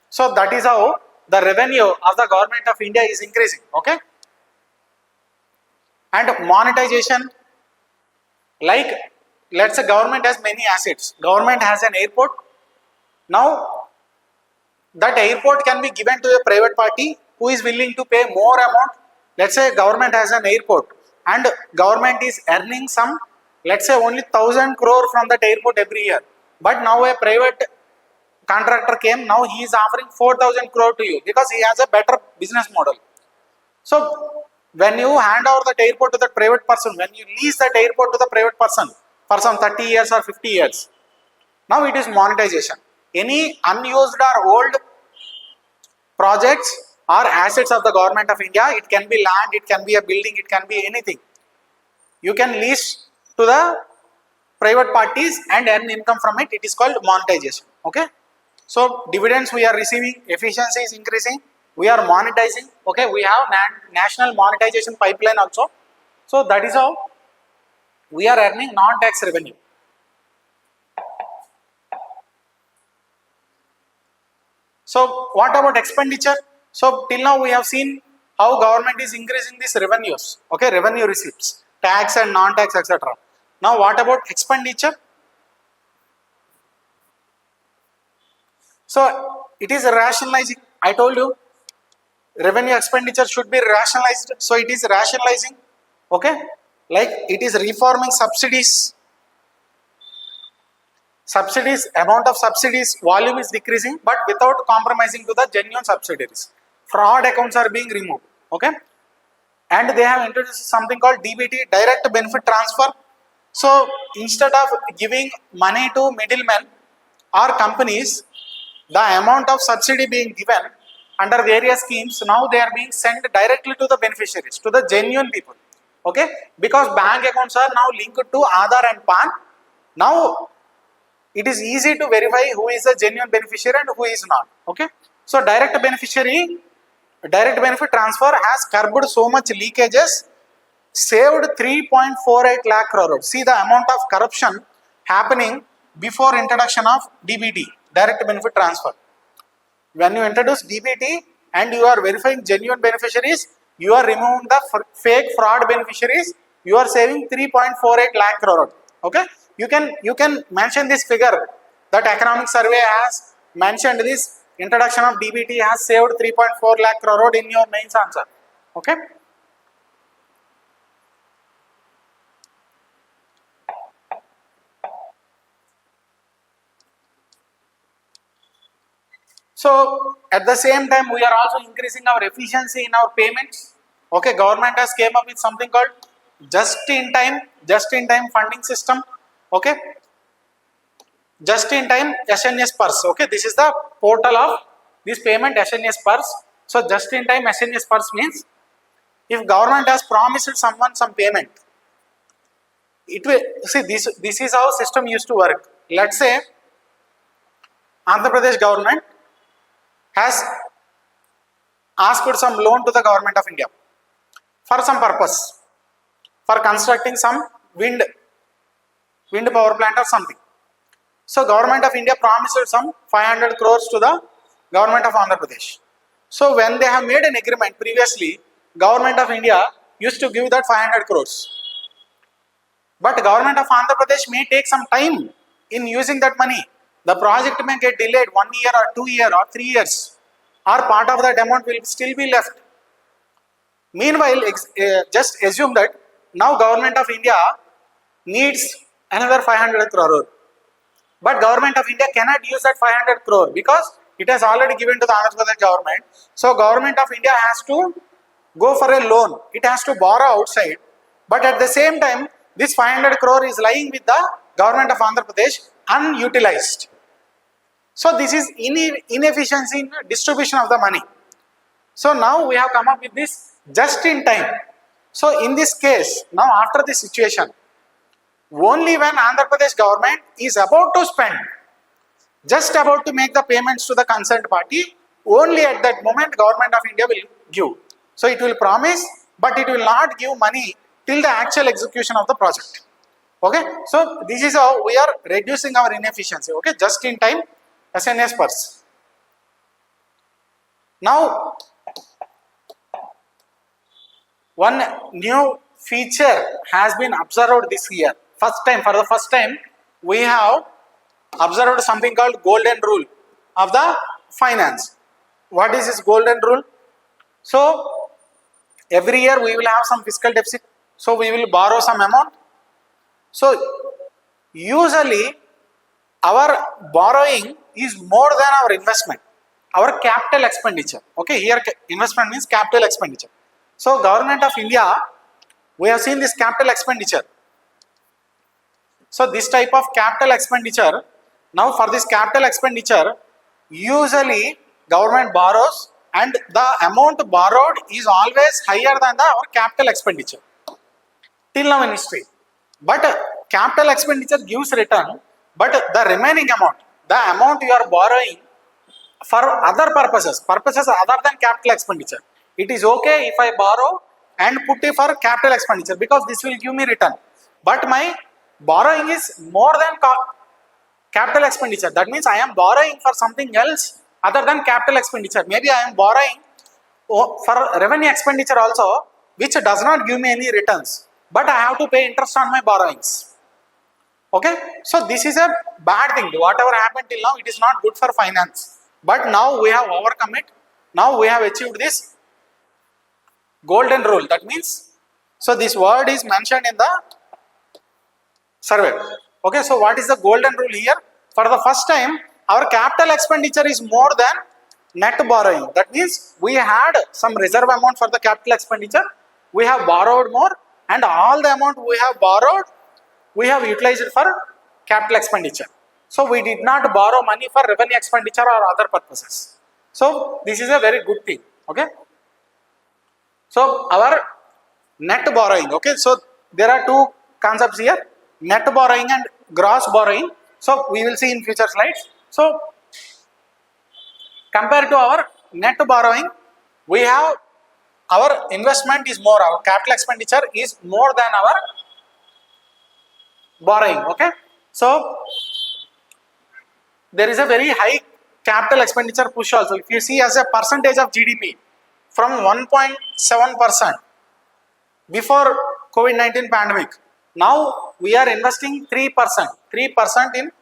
So that is how the revenue of the government of India is increasing. Okay, and monetization, like let's say government has many assets. Government has an airport. Now that airport can be given to a private party who is willing to pay more amount. Let's say government has an airport and government is earning some, let's say only 1000 crore from that airport every year. But now a private contractor came, now he is offering 4000 crore to you because he has a better business model. So when you hand over that airport to the private person, when you lease that airport to the private person for some 30 years or 50 years, now it is monetization. Any unused or old projects or assets of the government of India, it can be land, it can be a building, it can be anything. You can lease to the private parties and earn income from it. It is called monetization. Okay, so dividends we are receiving, efficiency is increasing, we are monetizing. Okay, we have national monetization pipeline also. So that is how we are earning non-tax revenue. So what about expenditure? So till now we have seen how government is increasing these revenues. Okay, revenue receipts, tax and non-tax, etc. Now what about expenditure? So it is rationalizing. I told you revenue expenditure should be rationalized. So it is rationalizing. Okay, like it is reforming subsidies. Subsidies, amount of subsidies, volume is decreasing, but without compromising to the genuine subsidiaries. Fraud accounts are being removed. Okay, and they have introduced something called DBT, direct benefit transfer. So instead of giving money to middlemen or companies, the amount of subsidy being given under various schemes, now they are being sent directly to the beneficiaries, to the genuine people. Okay, because bank accounts are now linked to Aadhaar and PAN. Now it is easy to verify who is a genuine beneficiary and who is not. Okay, so direct benefit transfer has curbed so much leakages, saved 3.48 lakh crore. See the amount of corruption happening before introduction of DBT, direct benefit transfer. When you introduce DBT and you are verifying genuine beneficiaries, you are removing the fake fraud beneficiaries, you are saving 3.48 lakh crore. Okay, you can mention this figure that economic survey has mentioned this introduction of DBT has saved 3.4 lakh crore in your mains answer. Okay. So at the same time we are also increasing our efficiency in our payments. Okay, government has came up with something called just in time funding system. Okay, just in time SNS purse. Okay, this is the portal of this payment SNS purse. So just in time SNS purse means if government has promised someone some payment, it will see this is how system used to work. Let's say Andhra Pradesh government has asked some loan to the government of India for some purpose, for constructing some wind power plant or something. So government of India promised some 500 crores to the government of Andhra Pradesh. So when they have made an agreement previously, government of India used to give that 500 crores. But government of Andhra Pradesh may take some time in using that money. The project may get delayed 1 year or 2 years or 3 years, or part of that amount will still be left. Meanwhile, just assume that now government of India needs another 500 crore. But government of India cannot use that 500 crore because it has already given to the Andhra Pradesh government. So government of India has to go for a loan. It has to borrow outside. But at the same time, this 500 crore is lying with the government of Andhra Pradesh unutilized. So this is inefficiency in distribution of the money. So now we have come up with this just in time. So in this case, now after this situation, only when Andhra Pradesh government is about to spend, just about to make the payments to the concerned party, only at that moment government of India will give. So it will promise, but it will not give money till the actual execution of the project. Okay, so this is how we are reducing our inefficiency. Okay, just in time SNS purse. Now, one new feature has been observed this year. For the first time, we have observed something called golden rule of the finance. What is this golden rule? So, every year we will have some fiscal deficit. So, we will borrow some amount. So, usually our borrowing is more than our investment, our capital expenditure. Okay, here investment means capital expenditure. So, government of India, we have seen this capital expenditure. So, this type of capital expenditure, now for this capital expenditure, usually government borrows and the amount borrowed is always higher than our capital expenditure till now in history. But capital expenditure gives return, but the remaining amount, the amount you are borrowing for other purposes other than capital expenditure, it is okay if I borrow and put it for capital expenditure because this will give me return. But my borrowing is more than capital expenditure. That means I am borrowing for something else other than capital expenditure. Maybe I am borrowing for revenue expenditure also, which does not give me any returns. But I have to pay interest on my borrowings. Okay, so this is a bad thing. Whatever happened till now, it is not good for finance. But now we have overcome it. Now we have achieved this golden rule. That means, so this word is mentioned in the survey. Okay, so what is the golden rule here? For the first time, our capital expenditure is more than net borrowing. That means we had some reserve amount for the capital expenditure. We have borrowed more, and all the amount we have borrowed, we have utilized it for capital expenditure. So we did not borrow money for revenue expenditure or other purposes. So this is a very good thing. Okay. So our net borrowing. Okay. So there are two concepts here: net borrowing and gross borrowing. So we will see in future slides. So compared to our net borrowing, we have our investment is more, our capital expenditure is more than our borrowing. Okay, so there is a very high capital expenditure push also. If you see as a percentage of GDP from 1.7% before COVID-19 pandemic, now we are investing 3% in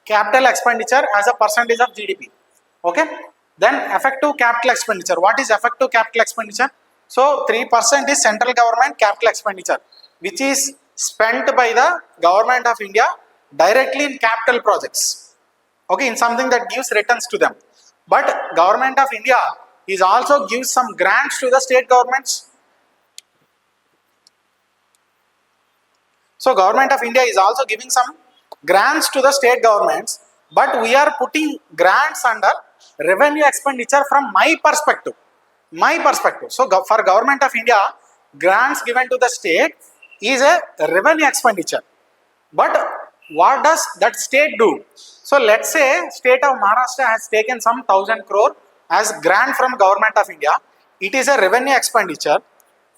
capital expenditure as a percentage of GDP. Okay, then effective capital expenditure. What is effective capital expenditure? So 3% is central government capital expenditure, which is spent by the government of India directly in capital projects. Okay, in something that gives returns to them. But government of India is also gives some grants to the state governments. So government of India is also giving some grants to the state governments, but we are putting grants under revenue expenditure from my perspective. So for government of India, grants given to the state is a revenue expenditure. But what does that state do? So let's say state of Maharashtra has taken some 1000 crore as grant from government of India. It is a revenue expenditure,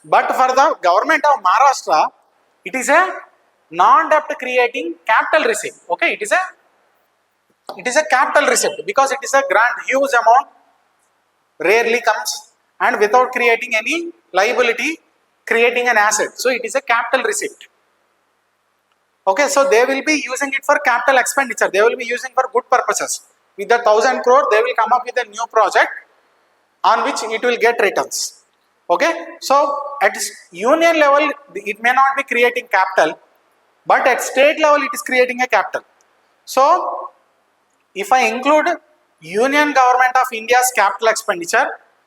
but for the government of Maharashtra, it is a non-debt creating capital receipt. Okay, it is a capital receipt because it is a grant, huge amount, rarely comes, and without creating any liability, creating an asset. So it is a capital receipt. Okay, so they will be using it for capital expenditure. They will be using for good purposes. With the 1000 crore, they will come up with a new project on which it will get returns. Okay, so at union level, it may not be creating capital, but at state level, it is creating a capital. So if I include Union Government of India's capital expenditure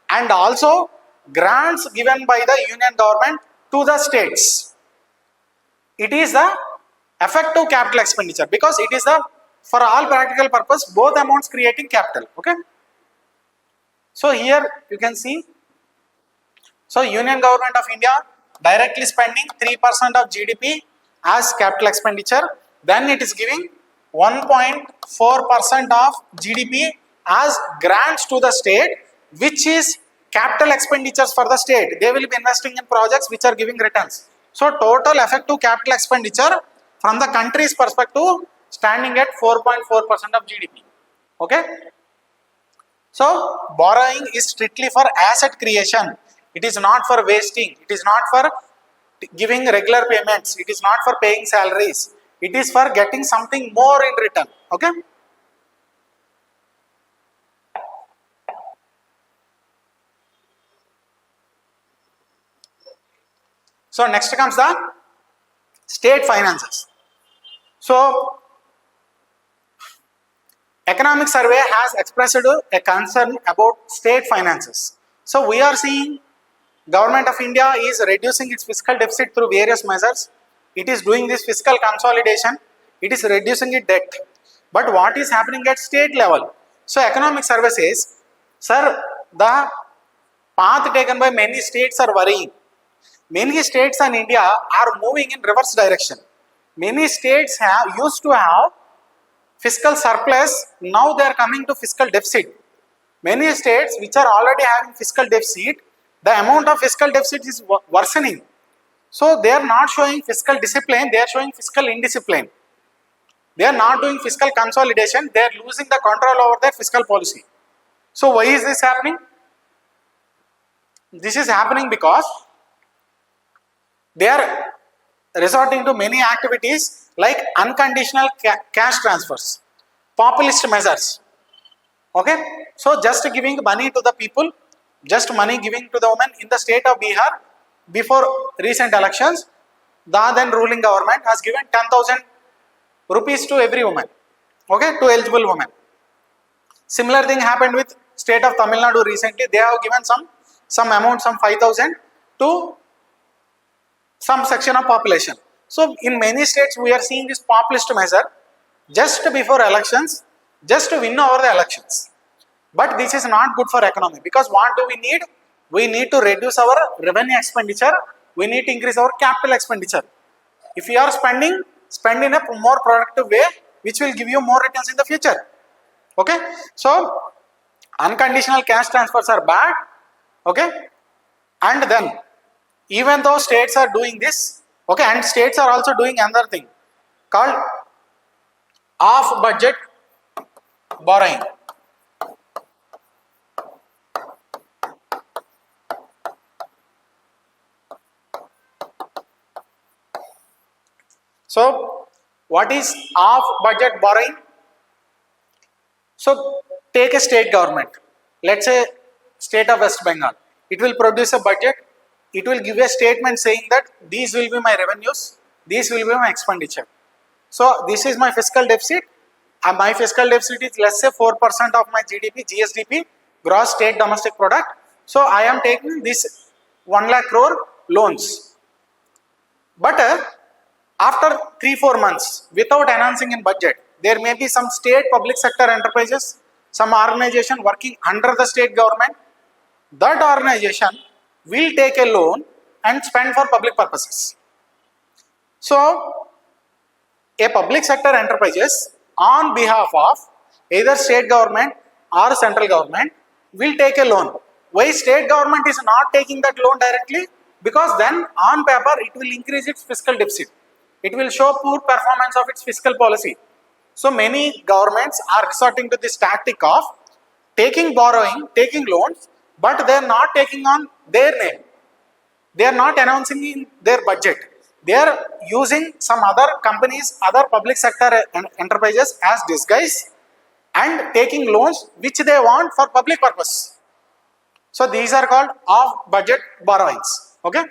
and also grants given by the Union Government to the states, it is the effective capital expenditure because it is the, for all practical purpose, both amounts creating capital. Okay. So here you can see, so Union Government of India directly spending 3% of GDP as capital expenditure, then it is giving 1.4% of GDP as grants to the state, which is capital expenditures for the state. They will be investing in projects which are giving returns. So total effective capital expenditure from the country's perspective standing at 4.4% of GDP. Okay. So borrowing is strictly for asset creation. It is not for wasting. It is not for giving regular payments. It is not for paying salaries. It is for getting something more in return. Okay. So next comes the state finances. So economic survey has expressed a concern about state finances. So we are seeing Government of India is reducing its fiscal deficit through various measures. It is doing this fiscal consolidation. It is reducing its debt. But what is happening at state level? So economic survey says, sir, the path taken by many states are worrying. Many states in India are moving in reverse direction. Many states used to have fiscal surplus, now they are coming to fiscal deficit. Many states which are already having fiscal deficit, the amount of fiscal deficit is worsening. So they are not showing fiscal discipline, they are showing fiscal indiscipline. They are not doing fiscal consolidation, they are losing the control over their fiscal policy. So why is this happening? This is happening because they are resorting to many activities like unconditional cash transfers, populist measures. Okay, so just giving money to the people, just money giving to the women in the state of Bihar before recent elections, the then ruling government has given 10,000 rupees to every woman, okay, to eligible women. Similar thing happened with state of Tamil Nadu recently. They have given some amount, some 5,000 to some section of population. So in many states we are seeing this populist measure just before elections, just to win over the elections. But this is not good for economy because what do we need? We need to reduce our revenue expenditure. We need to increase our capital expenditure. If you are spending, spend in a more productive way, which will give you more returns in the future. Okay. So unconditional cash transfers are bad. Okay. And then even though states are doing this, okay, and states are also doing another thing called off budget borrowing. So what is off budget borrowing? So take a state government, let's say state of West Bengal. It will produce a budget. It will give a statement saying that these will be my revenues, these will be my expenditure. So this is my fiscal deficit. My fiscal deficit is, let's say, 4% of my GDP, GSDP, gross state domestic product. So I am taking this 1 lakh crore loans. But after 3-4 months, without announcing in budget, there may be some state public sector enterprises, some organization working under the state government. That organization will take a loan and spend for public purposes. So a public sector enterprises on behalf of either state government or central government will take a loan. Why state government is not taking that loan directly? Because then on paper it will increase its fiscal deficit. It will show poor performance of its fiscal policy. So many governments are resorting to this tactic of taking borrowing, taking loans, but they are not taking on their name. They are not announcing in their budget. They are using some other companies, other public sector enterprises as disguise and taking loans which they want for public purpose. So these are called off-budget borrowings. Okay.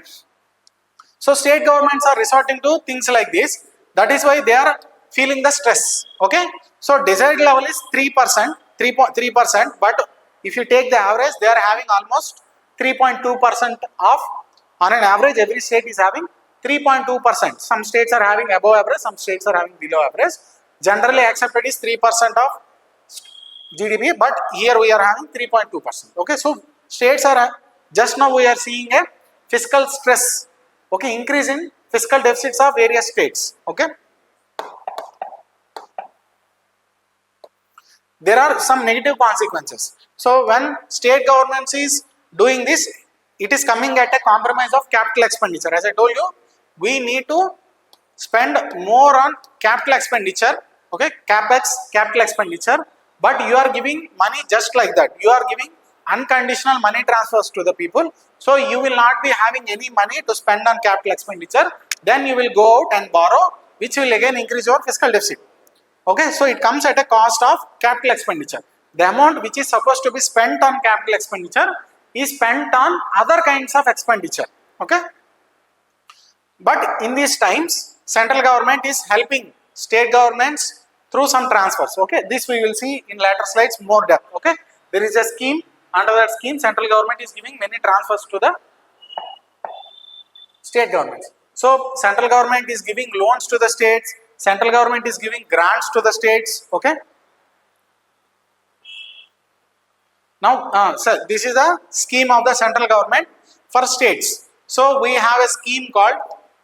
So state governments are resorting to things like this. That is why they are feeling the stress. Okay. So desired level is 3%, 3%. But if you take the average, they are having almost 3.2% of. On an average, every state is having 3.2%. Some states are having above average, some states are having below average. Generally accepted is 3% of GDP, but here we are having 3.2%. Okay, so states are, just now we are seeing a fiscal stress, okay, increase in fiscal deficits of various states. Okay, there are some negative consequences. So when state governments is doing this, it is coming at a compromise of capital expenditure. As I told you, we need to spend more on capital expenditure, okay, capex, capital expenditure, but you are giving money just like that. You are giving unconditional money transfers to the people, so you will not be having any money to spend on capital expenditure. Then you will go out and borrow, which will again increase your fiscal deficit. Okay, so it comes at a cost of capital expenditure. The amount which is supposed to be spent on capital expenditure is spent on other kinds of expenditure. Okay, but in these times, central government is helping state governments through some transfers. Okay, this we will see in later slides more depth. Okay, there is a scheme. Under that scheme, central government is giving many transfers to the state governments. So central government is giving loans to the states. Central government is giving grants to the states. Okay. Now, so this is a scheme of the central government for states. So we have a scheme called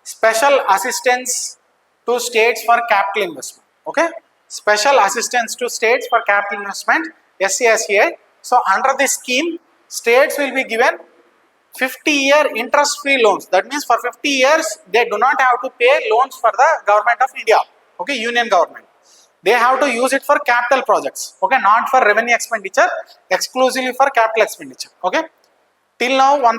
Special Assistance to States for Capital Investment. Okay, Special Assistance to States for Capital Investment, SCSCI. So under this scheme, states will be given 50-year interest-free loans. That means for 50 years, they do not have to pay loans for the government of India. Okay, union government. They have to use it for capital projects. Okay, not for revenue expenditure, exclusively for capital expenditure. Okay, till now 1.5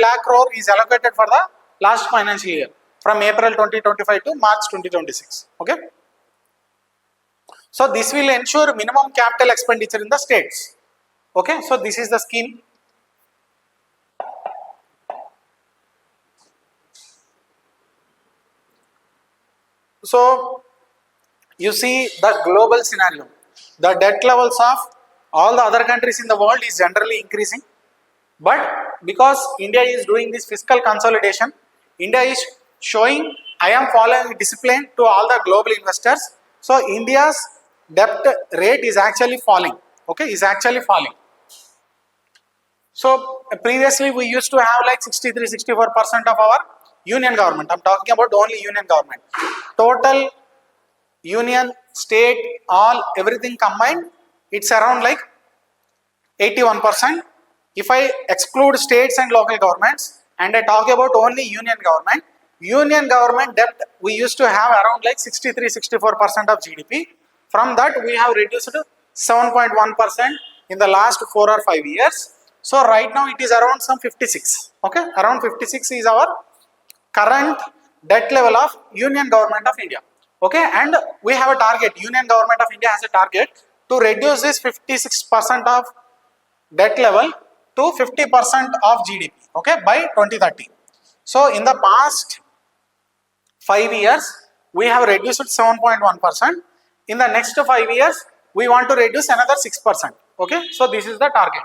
lakh crore is allocated for the last financial year from April 2025 to March 2026. Okay, so this will ensure minimum capital expenditure in the states. Okay, so this is the scheme. So you see the global scenario. The debt levels of all the other countries in the world is generally increasing. But because India is doing this fiscal consolidation, India is showing I am following discipline to all the global investors. So India's debt rate is actually falling. Okay, is actually falling. So previously we used to have like 63-64% of our union government. I'm talking about only union government. Total union, state, all, everything combined, it's around like 81%. If I exclude states and local governments and I talk about only union government debt we used to have around like 63-64% of GDP. From that we have reduced to 7.1% in the last 4 or 5 years. So right now it is around some 56. Okay, around 56 is our current debt level of Union Government of India. Okay, and we have a target. Union Government of India has a target to reduce this 56% of debt level to 50% of GDP. Okay, by 2030. So in the past 5 years, we have reduced 7.1%. In the next 5 years, we want to reduce another 6%. Okay, so this is the target.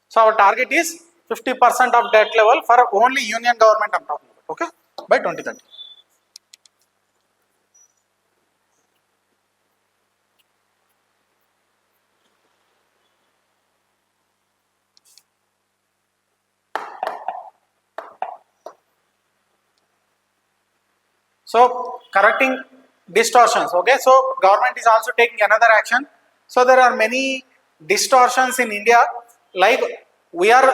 So our target is 50% of debt level for only union government I'm talking about. Okay, by 2030. So correcting distortions. Okay, so government is also taking another action. So there are many distortions in India, like we are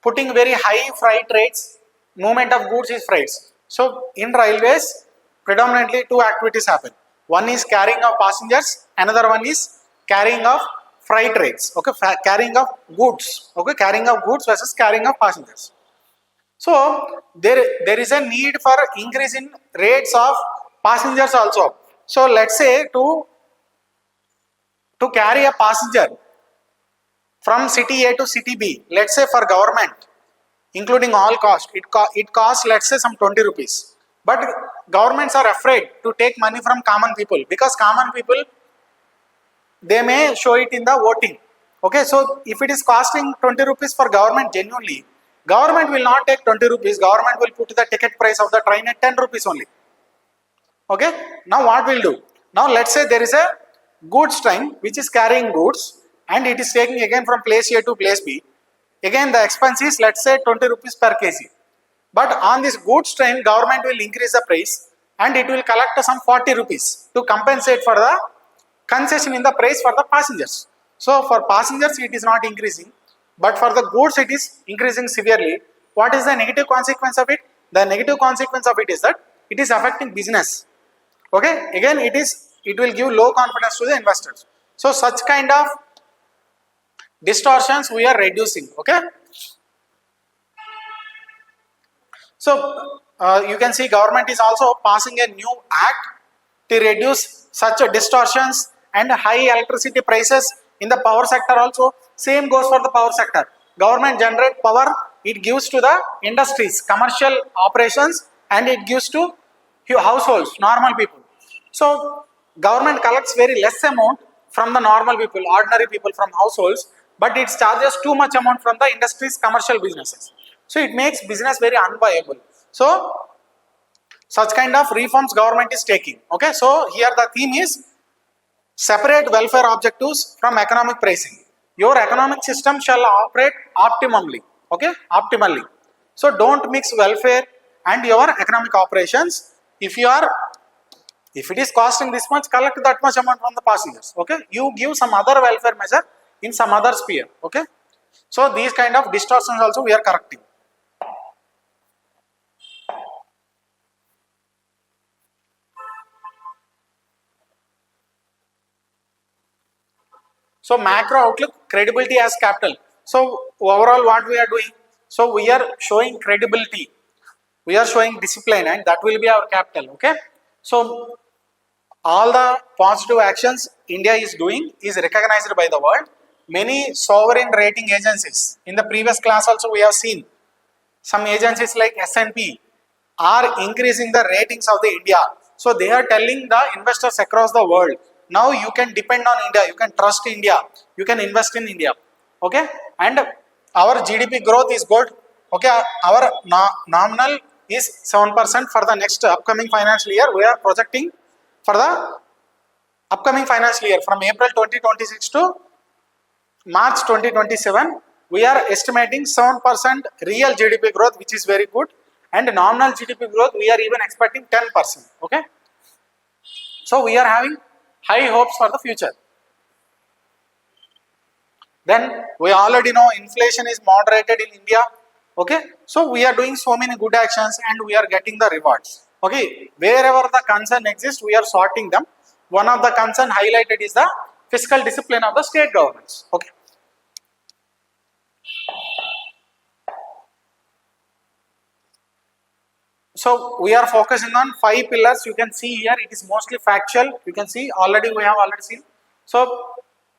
putting very high freight rates. Movement of goods is freights. So in railways predominantly two activities happen. One is carrying of passengers, another one is carrying of freight rates. Okay, carrying of goods. Okay, carrying of goods versus carrying of passengers. So there is a need for increase in rates of passengers also. So let's say to carry a passenger from city A to city B, let's say for government, including all cost, it costs, let's say, some 20 rupees. But governments are afraid to take money from common people, because common people, they may show it in the voting. Okay, so if it is costing 20 rupees for government genuinely, government will not take 20 rupees, government will put the ticket price of the train at 10 rupees only. Okay, now what we'll do? Now let's say there is a goods train which is carrying goods and it is taking again from place A to place B. Again the expense is, let's say, 20 rupees per kg. But on this goods train, government will increase the price and it will collect some 40 rupees to compensate for the concession in the price for the passengers. So for passengers it is not increasing, but for the goods it is increasing severely. What is the negative consequence of it? The negative consequence of it is that it is affecting business. Okay, again it will give low confidence to the investors. So such kind of distortions we are reducing. Okay, so you can see government is also passing a new act to reduce such distortions and high electricity prices in the power sector also. Same goes for the power sector. Government generate power, it gives to the industries, commercial operations, and it gives to households, normal people. So government collects very less amount from the normal people, ordinary people, from households, but it charges too much amount from the industries, commercial businesses. So it makes business very unviable. So such kind of reforms government is taking. Okay, so here the theme is separate welfare objectives from economic pricing. Your economic system shall operate optimally. Okay, optimally. So don't mix welfare and your economic operations. If it is costing this much, collect that much amount from the passengers. Okay, you give some other welfare measure in some other sphere. Okay, so these kind of distortions also we are correcting. So macro outlook, credibility as capital. So overall what we are doing? So we are showing credibility, we are showing discipline, and that will be our capital. Okay, so all the positive actions India is doing is recognized by the world. Many sovereign rating agencies, in the previous class also we have seen, some agencies like S&P are increasing the ratings of the India. So they are telling the investors across the world, now you can depend on India, you can trust India, you can invest in India. Okay, and our GDP growth is good. Okay, our nominal is 7% for the next upcoming financial year. We are projecting for the upcoming financial year from April 2026 to March 2027. We are estimating 7% real GDP growth, which is very good, and nominal GDP growth we are even expecting 10%. Okay, so we are having high hopes for the future. Then we already know inflation is moderated in India. Okay, so we are doing so many good actions and we are getting the rewards. Okay, wherever the concern exists, we are sorting them. One of the concern highlighted is the fiscal discipline of the state governments. Okay, so we are focusing on 5 pillars. You can see here it is mostly factual. You can see we have already seen. So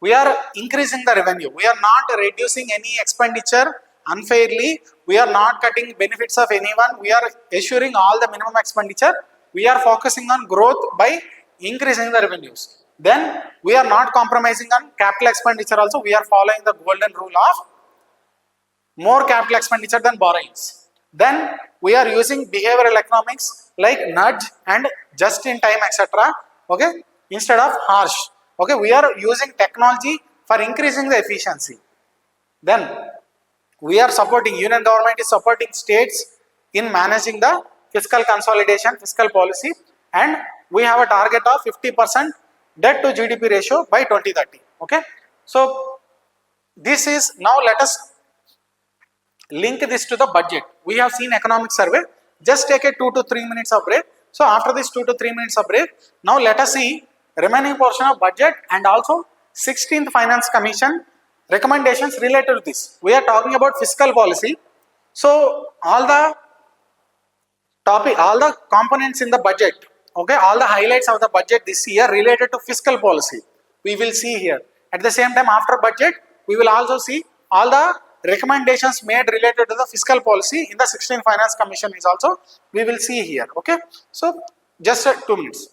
we are increasing the revenue. We are not reducing any expenditure unfairly. We are not cutting benefits of anyone. We are assuring all the minimum expenditure. We are focusing on growth by increasing the revenues. Then we are not compromising on capital expenditure also. We are following the golden rule of more capital expenditure than borrowings. Then we are using behavioral economics like nudge and just in time, etc. Okay, instead of harsh. Okay, we are using technology for increasing the efficiency. Then we are supporting, union government is supporting states in managing the fiscal consolidation, fiscal policy, and we have a target of 50% debt to GDP ratio by 2030. Okay, so this is, now let us link this to the budget. We have seen economic survey. Just take a 2 to 3 minutes of break. So after this 2 to 3 minutes of break, now let us see remaining portion of budget and also 16th Finance Commission recommendations related to this. We are talking about fiscal policy. So all the components in the budget, okay, all the highlights of the budget this year related to fiscal policy, we will see here. At the same time, after budget, we will also see all the recommendations made related to the fiscal policy in the 16th Finance Commission is also we will see here. Okay, so just 2 minutes.